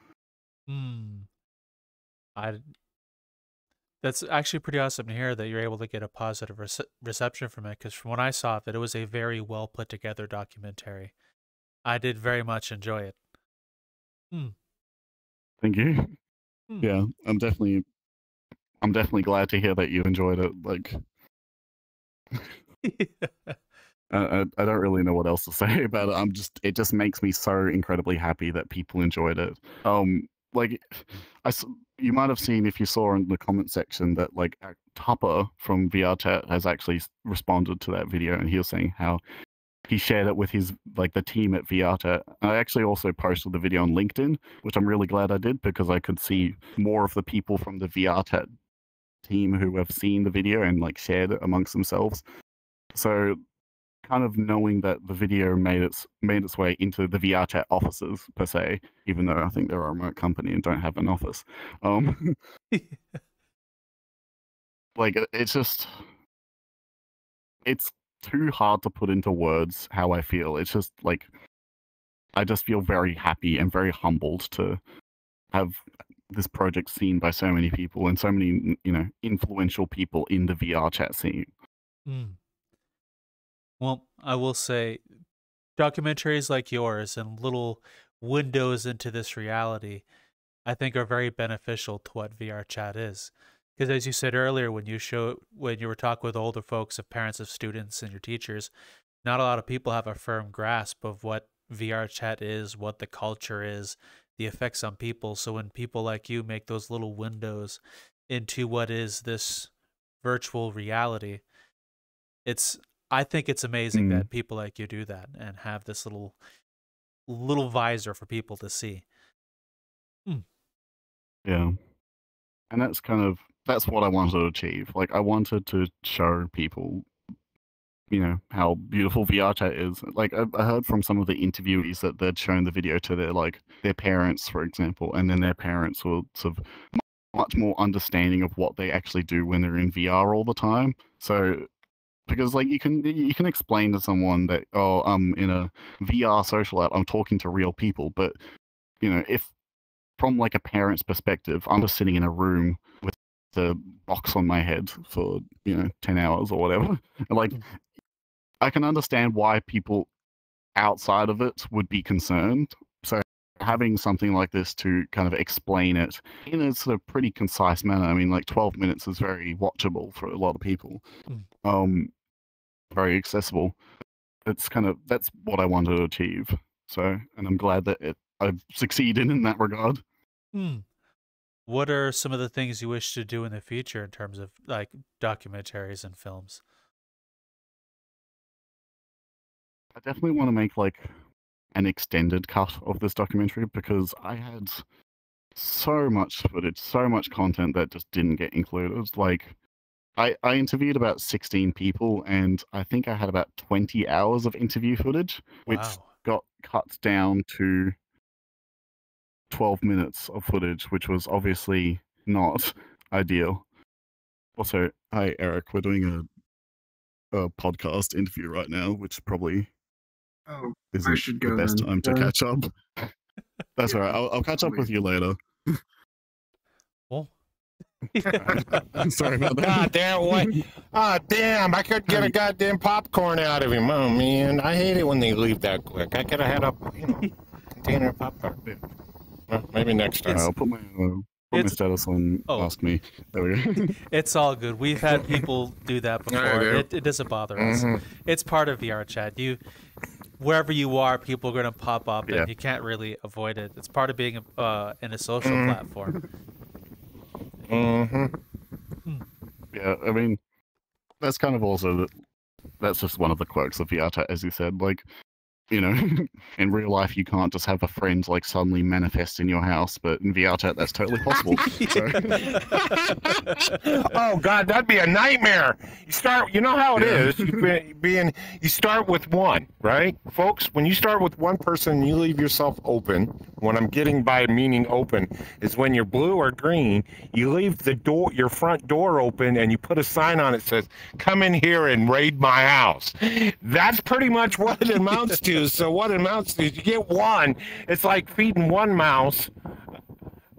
That's actually pretty awesome to hear that you're able to get a positive reception from it, because from what I saw of it, it was a very well put together documentary. I did very much enjoy it. Thank you. Yeah, I'm definitely glad to hear that you enjoyed it. Like, I don't really know what else to say about it. It just makes me so incredibly happy that people enjoyed it. Like, you might have seen if you saw in the comment section that like Tupper from VR Chat has actually responded to that video, and he was saying how he shared it with the team at VR Chat. I actually also posted the video on LinkedIn, which I'm really glad I did because I could see more of the people from the VR Chat team who have seen the video and like shared it amongst themselves. So kind of knowing that the video made its way into the VR Chat offices per se, even though I think they're a remote company and don't have an office. Like it's too hard to put into words how I feel. It's just like I just feel very happy and very humbled to have this project seen by so many people and so many influential people in the VR Chat scene. Well, I will say documentaries like yours and little windows into this reality, I think, are very beneficial to what VR chat is. Because as you said earlier, when you were talking with older folks, of parents of students and your teachers, not a lot of people have a firm grasp of what VR chat is, what the culture is, the effects on people. So when people like you make those little windows into what is this virtual reality, I think it's amazing that people like you do that and have this little visor for people to see. Yeah. And that's kind of that's what I wanted to achieve. Like, I wanted to show people, how beautiful VRChat is. Like, I heard from some of the interviewees that they'd shown the video to their parents, for example, and then their parents were sort of much more understanding of what they actually do when they're in VR all the time. So, because like you can explain to someone that, oh, I'm in a VR social app, I'm talking to real people, but if from like a parent's perspective, I'm just sitting in a room with the box on my head for 10 hours or whatever, like, I can understand why people outside of it would be concerned. So having something like this to kind of explain it in a sort of pretty concise manner. I mean, like 12 minutes is very watchable for a lot of people. Very accessible. That's what I wanted to achieve. So, and I'm glad that I've succeeded in that regard. What are some of the things you wish to do in the future in terms of like documentaries and films? I definitely want to make like an extended cut of this documentary because I had so much footage, so much content that just didn't get included. Like, I interviewed about 16 people, and I think I had about 20 hours of interview footage, which got cut down to 12 minutes of footage, which was obviously not ideal. Also, hi, Eric. We're doing a podcast interview right now, which probably isn't the best time to catch up. That's all right. I'll catch up with you later. Well, sorry about that. God damn, what? Oh, damn, I couldn't get a goddamn popcorn out of him. Oh, man, I hate it when they leave that quick. I could have had a container of popcorn. Well, maybe next time. I'll put my status on Ask Me. There we go. It's all good. We've had people do that before. It doesn't bother us. It's part of VRChat. Wherever you are, people are going to pop up, and you can't really avoid it. It's part of being in a social platform. Yeah, I mean, that's kind of also that's just one of the quirks of VRChat, as you said. Like, in real life, you can't just have a friend like suddenly manifest in your house, but in VRChat, that's totally possible. Oh God, that'd be a nightmare. You know how it is. You start with one, right, folks? When you start with one person, you leave yourself open. What I'm getting by meaning open is when you're blue or green, you leave your front door open, and you put a sign on it that says, "Come in here and raid my house." That's pretty much what it amounts to. So what it amounts to is you get one. It's like feeding one mouse,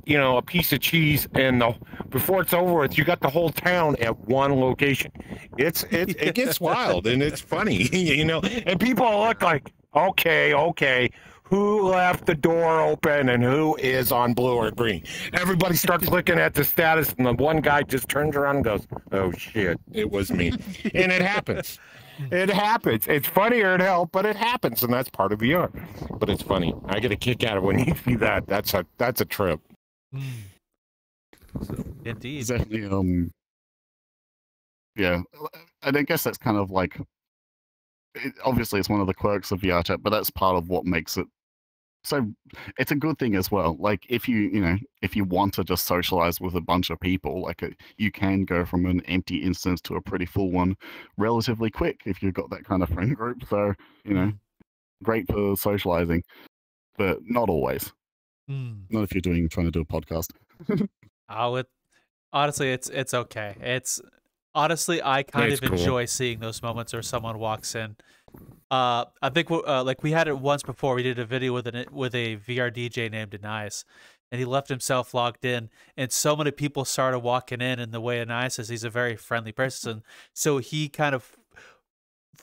a piece of cheese, and before it's over with, you got the whole town at one location. It gets wild and it's funny, And people look like, okay, who left the door open and who is on blue or green? Everybody starts looking at the status, and the one guy just turns around and goes, "Oh shit, it was me," and it happens. It happens. It's funnier than hell, but it happens, and that's part of VR. But it's funny. I get a kick out of it when you see that. That's a trip. Indeed. Exactly. Yeah, and I guess that's kind of like. Obviously, it's one of the quirks of VRChat, but that's part of what makes it. So it's a good thing as well. Like if you want to just socialize with a bunch of people, like you can go from an empty instance to a pretty full one relatively quick if you've got that kind of friend group. So, great for socializing, but not always. Not if you're trying to do a podcast. Honestly, it's okay. Honestly, I kind of enjoy seeing those moments where someone walks in. I think like we had it once before. We did a video with a VR DJ named Anais, and he left himself logged in, and so many people started walking in. And the way Anais is, he's a very friendly person, so he kind of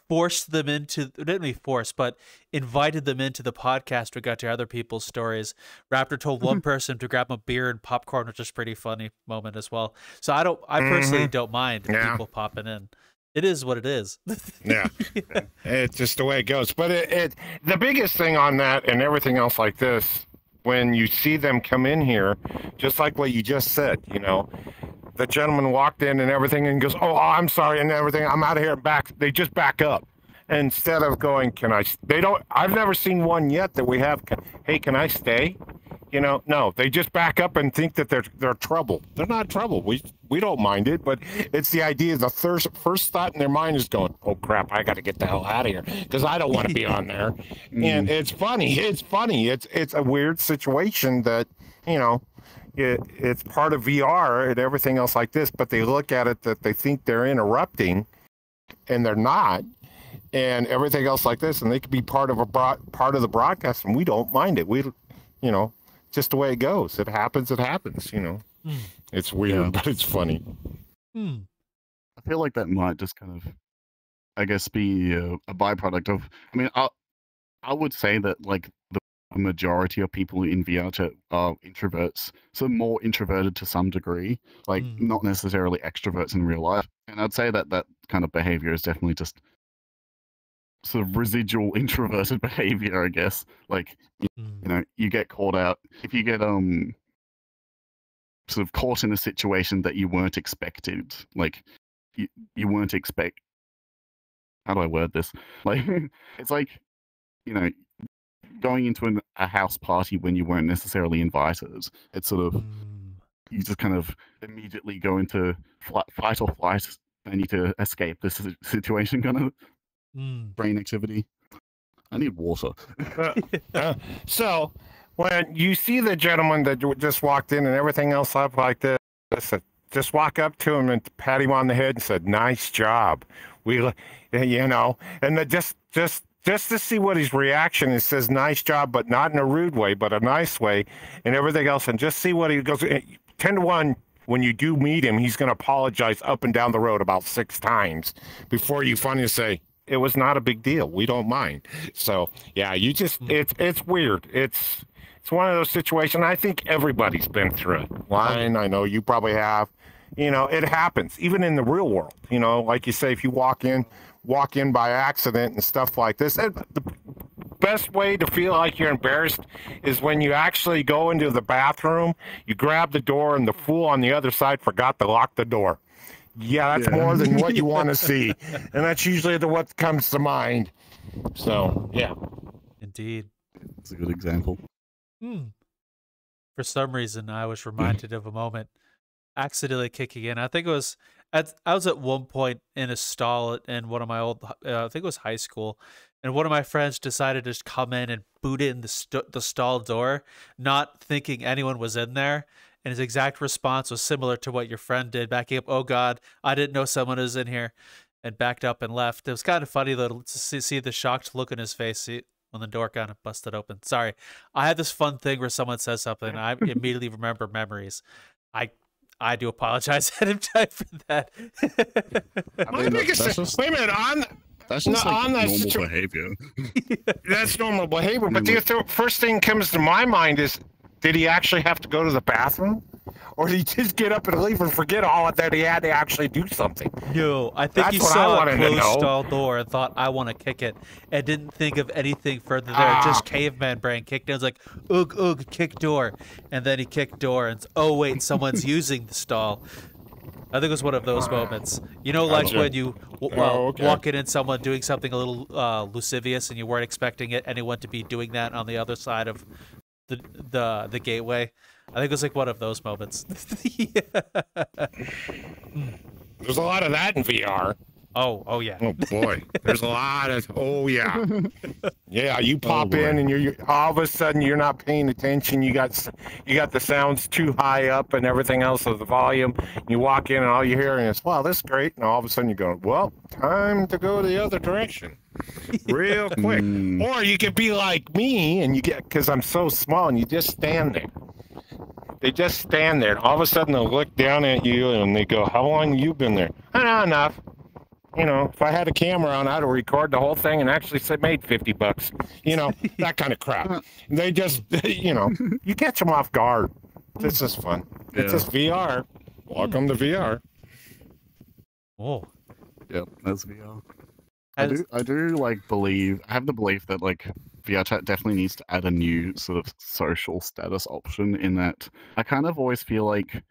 forced them didn't really force, but invited them into the podcast. We got to other people's stories. Raptor told one person to grab him a beer and popcorn, which is a pretty funny moment as well. So I personally don't mind people popping in. It is what it is. Yeah. It's just the way it goes. But the biggest thing on that and everything else like this, when you see them come in here, just like what you just said, the gentleman walked in and everything and goes, "Oh, I'm sorry," and everything. "I'm out of here." They just back up. Instead of going, I've never seen one yet that we have, "Hey, can I stay?" You know, no, they just back up and think that they're trouble. They're not trouble. We don't mind it, but it's the idea. The first thought in their mind is going, "Oh crap, I got to get the hell out of here because I don't want to be on there." And it's funny. It's funny. It's a weird situation that, you know, it's part of VR and everything else like this. But they look at it that they think they're interrupting, and they're not, and everything else like this, and they could be part of the broadcast, and we don't mind it. We, you know. Just the way it goes. It happens, you know. It's weird, but it's funny. I feel like that might just kind of, I guess, be a byproduct of, I mean, I would say that, like, the majority of people in VRChat are introverts, so more introverted to some degree, like, not necessarily extroverts in real life. And I'd say that that kind of behavior is definitely just sort of residual introverted behavior, I guess. Like, you know, you get caught out if you get sort of caught in a situation that you weren't expected. Like, you weren't how do I word this? Like, it's like, you know, going into a house party when you weren't necessarily invited. It's sort of you just kind of immediately go into fight or flight. I need to escape this situation, kind of brain activity. I need water. So when you see the gentleman that just walked in and everything else up like this, just walk up to him and pat him on the head and said, "Nice job." We, you know, and just to see what his reaction is. Says, "Nice job," but not in a rude way, but a nice way, and everything else, and just see what he goes. 10 to 1. When you do meet him, he's going to apologize up and down the road about 6 times before you finally say, "It was not a big deal. We don't mind." So yeah, you just it's weird. It's one of those situations. I think everybody's been through it. Line, I know you probably have. You know, it happens even in the real world. You know, like you say, if you walk in by accident and stuff like this. The best way to feel like you're embarrassed is when you actually go into the bathroom, you grab the door, and the fool on the other side forgot to lock the door. Yeah, that's more than what you want to see. And that's usually what comes to mind. So, yeah. Indeed. It's a good example. For some reason, I was reminded of a moment accidentally kicking in. I think it was I was at one point in a stall in one of my old, I think it was high school, and one of my friends decided to just come in and boot in the stall door, not thinking anyone was in there. And his exact response was similar to what your friend did, backing up. "Oh God, I didn't know someone was in here," and backed up and left. It was kind of funny though to see the shocked look in his face when the door kind of busted open. Sorry, I had this fun thing where someone says something, and I immediately remember memories. I do apologize ahead of time for that. I mean, wait a minute, that's just like on that normal behavior. That's normal behavior. But the first thing comes to my mind is, did he actually have to go to the bathroom? Or did he just get up and leave and forget all that he had to actually do something? No, I think he saw a closed stall door and thought, "I want to kick it," and didn't think of anything further there. Just caveman brain kicked in. It was like, "Ugh, ugh, kick door." And then he kicked door and, "Oh, wait, someone's using the stall." I think it was one of those moments. You know, like when you walk in and someone doing something a little lascivious and you weren't expecting anyone to be doing that on the other side of the gateway. I think it was like one of those moments. There's a lot of that in VR. Oh yeah. Oh boy, there's a lot of yeah. You pop in and you're all of a sudden you're not paying attention. You got the sounds too high up and everything else of the volume. You walk in and all you're hearing is, "Wow, this is great," and all of a sudden you're going, "Well, time to go the other direction, real quick." Or you could be like me and because I'm so small and you just stand there. They just stand there, and all of a sudden they'll look down at you and they go, "How long have you been there?" "I know enough. You know, if I had a camera on, I'd record the whole thing and actually made $50. You know, that kind of crap. They just, you know, you catch them off guard. This is fun. Yeah. It's just VR. Welcome to VR. Oh, yep, that's VR. I do like I have the belief that like VRChat definitely needs to add a new sort of social status option, in that I kind of always feel like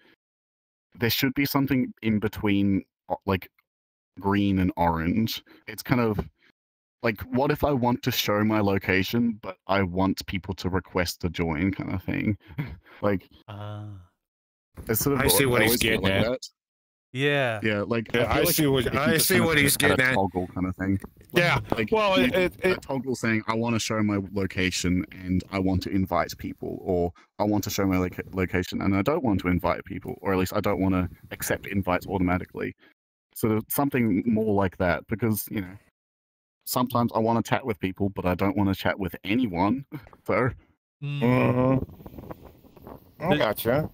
there should be something in between, like green and orange. It's kind of like, what if I want to show my location, but I want people to request to join, kind of thing? Like, it's sort of I see what he's always feel getting at. that. Yeah. Yeah, like Yeah, I feel like if you just kind of what he's set a getting at. toggle kind of thing. Yeah. Like, Well, a toggle saying I want to show my location and I want to invite people, or I want to show my location and I don't want to invite people, or at least I don't want to accept invites automatically. Sort of something more like that, because sometimes I want to chat with people, but I don't want to chat with anyone. So I gotcha.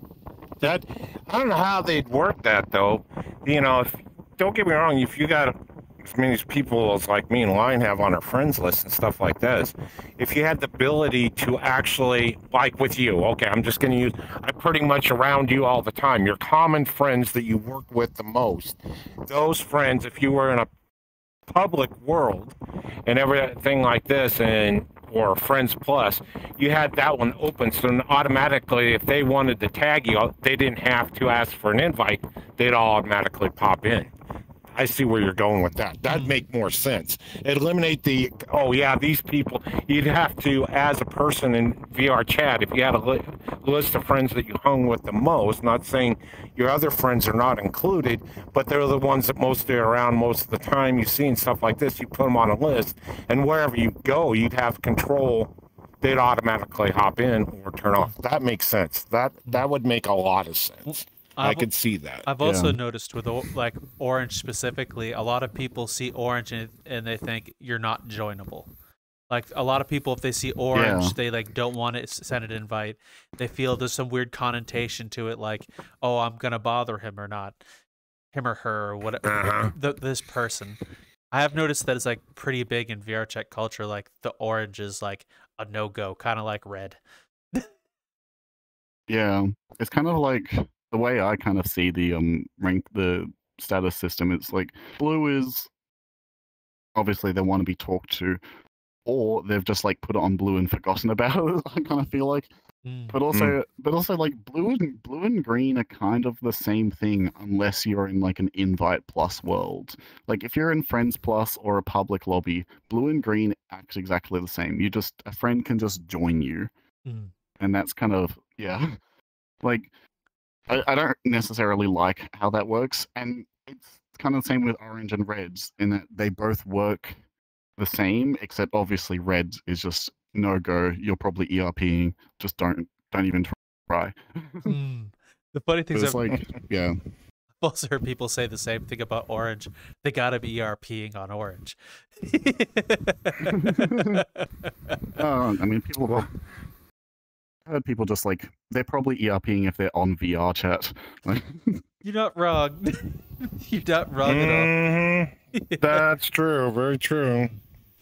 That I don't know how they'd work that though. Don't get me wrong, if you got as many people as like me and Lion have on our friends list and stuff like this, if you had the ability to actually, like with you, okay, I'm just going to use, I'm pretty much around you all the time. Your common friends that you work with the most, those friends, if you were in a public world and everything like this, or Friends Plus, you had that one open, so automatically if they wanted to tag you, they didn't have to ask for an invite, they'd automatically pop in. I see where you're going with that. That'd make more sense. Eliminate the, oh yeah, these people, you'd have to, as a person in VR chat, if you had a list of friends that you hung with the most, not saying your other friends are not included, but they're the ones that mostly are around most of the time you see and stuff like this, you put them on a list, and wherever you go, you'd have control. They'd automatically hop in or turn off. That makes sense. That would make a lot of sense. I could see that. I've also noticed with like Orange specifically, a lot of people see Orange and they think you're not joinable. Like a lot of people, if they see Orange, they like don't want to send an invite. They feel there's some weird connotation to it, like, oh, I'm gonna bother him or not, him or her or whatever. This person. I have noticed that it's like pretty big in VR chat culture. Like the Orange is like a no-go, kind of like red. Yeah, it's kind of like the way I kind of see the the status system. It's like blue is obviously they want to be talked to, or they've just like put it on blue and forgotten about it. I kind of feel like, but also like blue and green are kind of the same thing unless you're in like an invite plus world. Like if you're in Friends Plus or a public lobby, blue and green act exactly the same. A friend can just join you, and that's kind of like. I don't necessarily like how that works, and it's kind of the same with orange and reds in that they both work the same, except obviously red is just no go. You're probably ERPing. Just don't even try. The funny thing is, like, I've also heard people say the same thing about orange. They gotta be ERPing on orange. I mean, I heard people just like they're probably ERPing if they're on VR chat. You're not wrong. You're not wrong at all. That's true. Very true.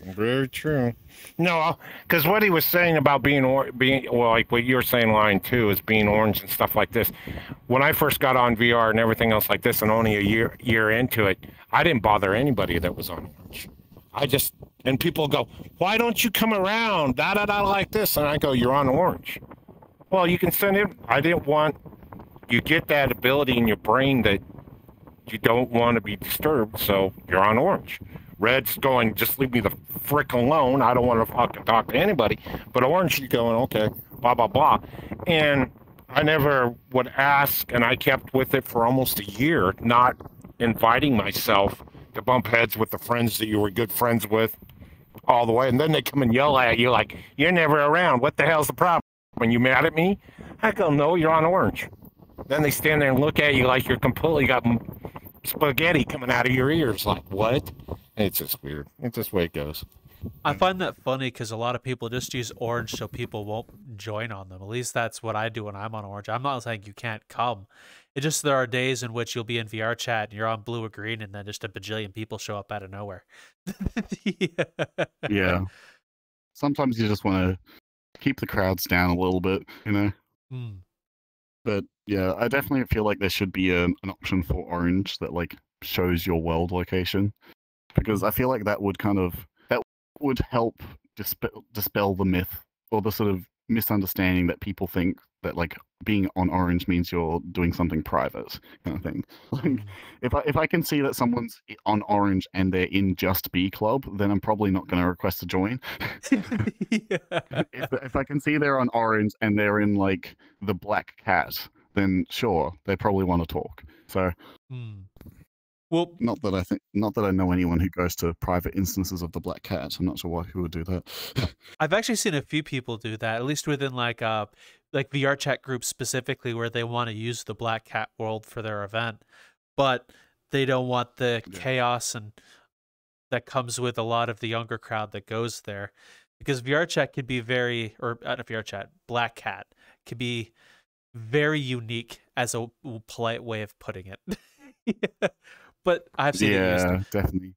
Very true. No, because what he was saying about being well, like what you're saying, Lion, too, is being orange and stuff like this. When I first got on VR and everything else like this, and only a year into it, I didn't bother anybody that was on orange. And people go, why don't you come around? Like this. And I go, you're on orange. Well, you can send it. I didn't want, you get that ability in your brain that you don't want to be disturbed, so you're on orange. Red's going, just leave me the frick alone. I don't want to fucking talk to anybody. But orange, you're going, okay, blah, blah, blah. And I never would ask, and I kept with it for almost a year, not inviting myself to bump heads with the friends that you were good friends with all the way. And then they come and yell at you like, you're never around. What the hell's the problem? When you mad at me? I go, no, you're on orange. Then they stand there and look at you like you're completely got spaghetti coming out of your ears. Like, what? It's just weird. It's just the way it goes. I find that funny because a lot of people just use orange so people won't join on them. At least that's what I do when I'm on orange. I'm not saying you can't come. It's just there are days in which you'll be in VR chat and you're on blue or green and then just a bajillion people show up out of nowhere. Yeah. Sometimes you just want to keep the crowds down a little bit, But yeah, I definitely feel like there should be an option for orange that like shows your world location, because I feel like that would help dispel the myth or the sort of misunderstanding that people think that like being on Orange means you're doing something private, kind of thing. Like, if I can see that someone's on Orange and they're in Just Be Club, then I'm probably not going to request to join. If I can see they're on Orange and they're in like the Black Cat, then sure, they probably want to talk. So, well, not that I know anyone who goes to private instances of the Black Cat. I'm not sure who would do that. I've actually seen a few people do that, at least within like VR chat groups specifically, where they want to use the Black Cat world for their event, but they don't want the chaos and that comes with a lot of the younger crowd that goes there, because VR chat can be very, or not VR chat, Black Cat can be very unique as a polite way of putting it. But I've seen it used. Definitely.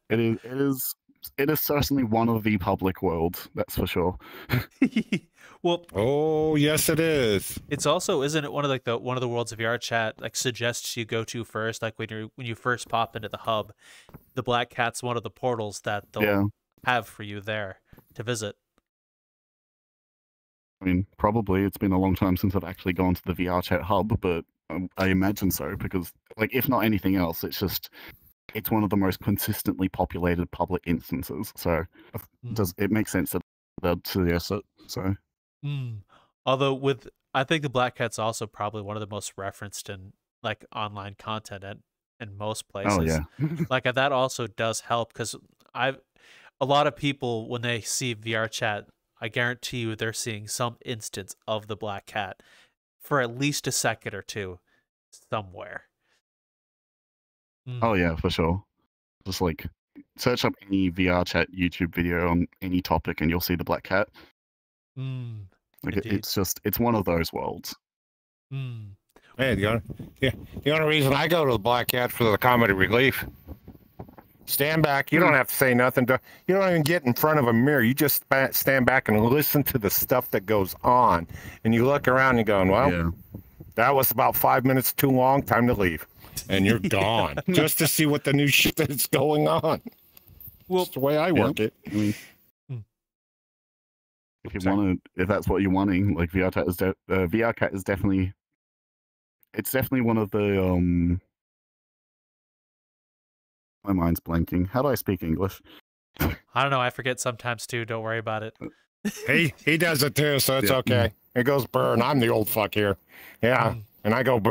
It is certainly one of the public worlds, that's for sure. Well, oh yes, it is. It's also, isn't it one of the worlds of VR chat like suggests you go to first, like when you first pop into the hub, the Black Cat's one of the portals that they'll have for you there to visit. I mean, probably it's been a long time since I've actually gone to the VR chat hub, but I imagine so, because like if not anything else, it's one of the most consistently populated public instances. So it makes sense that they'll suggest it. So, although I think the Black Cat's also probably one of the most referenced in like online content in most places. Oh yeah, like that also does help, because a lot of people when they see VR chat, I guarantee you they're seeing some instance of the Black Cat for at least a second or two somewhere. Oh yeah, for sure. Just like search up any VR chat YouTube video on any topic and you'll see the Black Cat. Like it's one of those worlds. Hey, the only reason I go to the Black Cat for the comedy relief. Stand back. You don't have to say nothing. You don't even get in front of a mirror. You just stand back and listen to the stuff that goes on. And you look around and you're going, well, that was about 5 minutes too long. Time to leave. And you're gone. Just to see what the new shit that's going on. Well, that's the way I work it. I mean, if that's what you're wanting, like VR Cat is definitely, it's definitely one of the my mind's blanking. How do I speak English? I don't know. I forget sometimes too. Don't worry about it. He does it too, so it's okay. It goes burn. I'm the old fuck here. Yeah. And I go,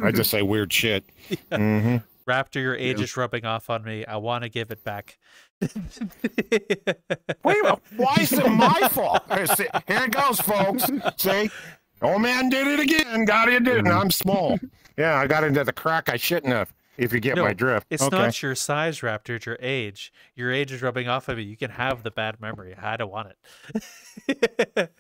I just say weird shit. Raptor, your age is rubbing off on me. I want to give it back. Wait, why is it my fault? Here it goes, folks. See? Old man did it again. Got it, didn't I'm small. Yeah, I got into the crack I shouldn't have. If you get my drift. It's not your size, Raptor. It's your age. Your age is rubbing off on me. You can have the bad memory. I don't want it.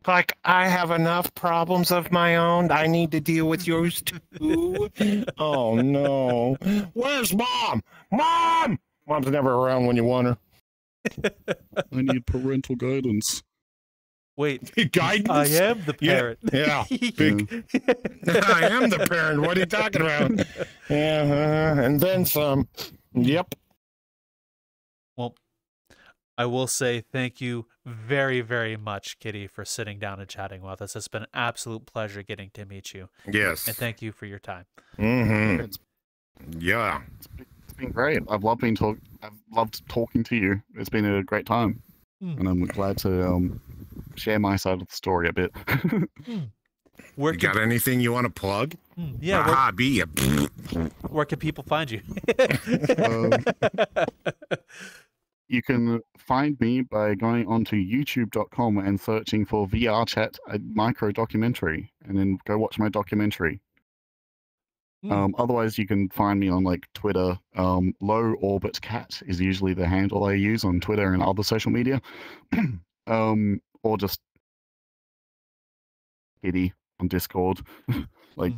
Like, I have enough problems of my own. I need to deal with yours too. Oh, no. Where's Mom? Mom! Mom's never around when you want her. I need parental guidance. Wait, guidance? I am the parent. Yeah. I am the parent. What are you talking about? And then some. Yep. Well, I will say thank you very, very much, Kittey, for sitting down and chatting with us. It's been an absolute pleasure getting to meet you. Yes. And thank you for your time. Yeah. It's been great. I've loved talking to you. It's been a great time. And I'm glad to share my side of the story a bit. You got anything you want to plug? Yeah. Be where can people find you? You can find me by going onto youtube.com and searching for Vrchat, a micro documentary, and then go watch my documentary. Otherwise, you can find me on like Twitter. Low Orbit Cat is usually the handle I use on Twitter and other social media. Or just Kittey on Discord. Like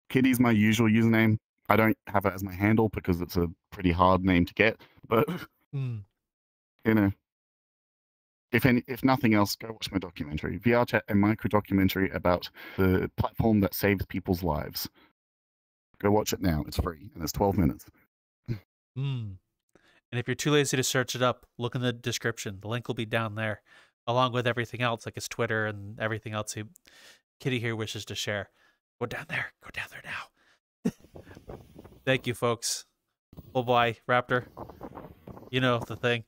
Kittey's my usual username. I don't have it as my handle because it's a pretty hard name to get. But you know, if nothing else, go watch my documentary. Vrchat, a micro documentary about the platform that saves people's lives. Go watch it now. It's free and it's 12 minutes. And if you're too lazy to search it up, look in the description. The link will be down there, along with everything else, like his Twitter and everything else Kittey here wishes to share. Go down there. Go down there now. Thank you, folks. Oh boy, Raptor. You know the thing.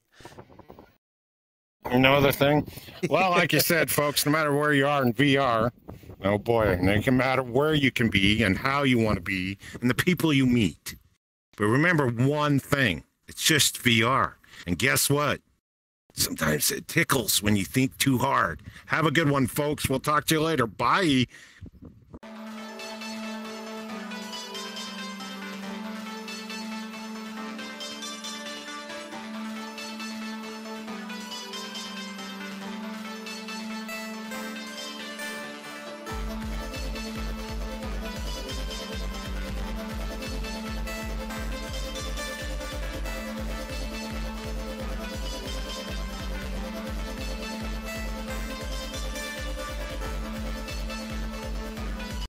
You know the thing? Well, like you said, folks, no matter where you are in VR, oh boy, it can matter where you can be and how you want to be and the people you meet. But remember one thing, it's just VR. And guess what? Sometimes it tickles when you think too hard. Have a good one, folks. We'll talk to you later. Bye.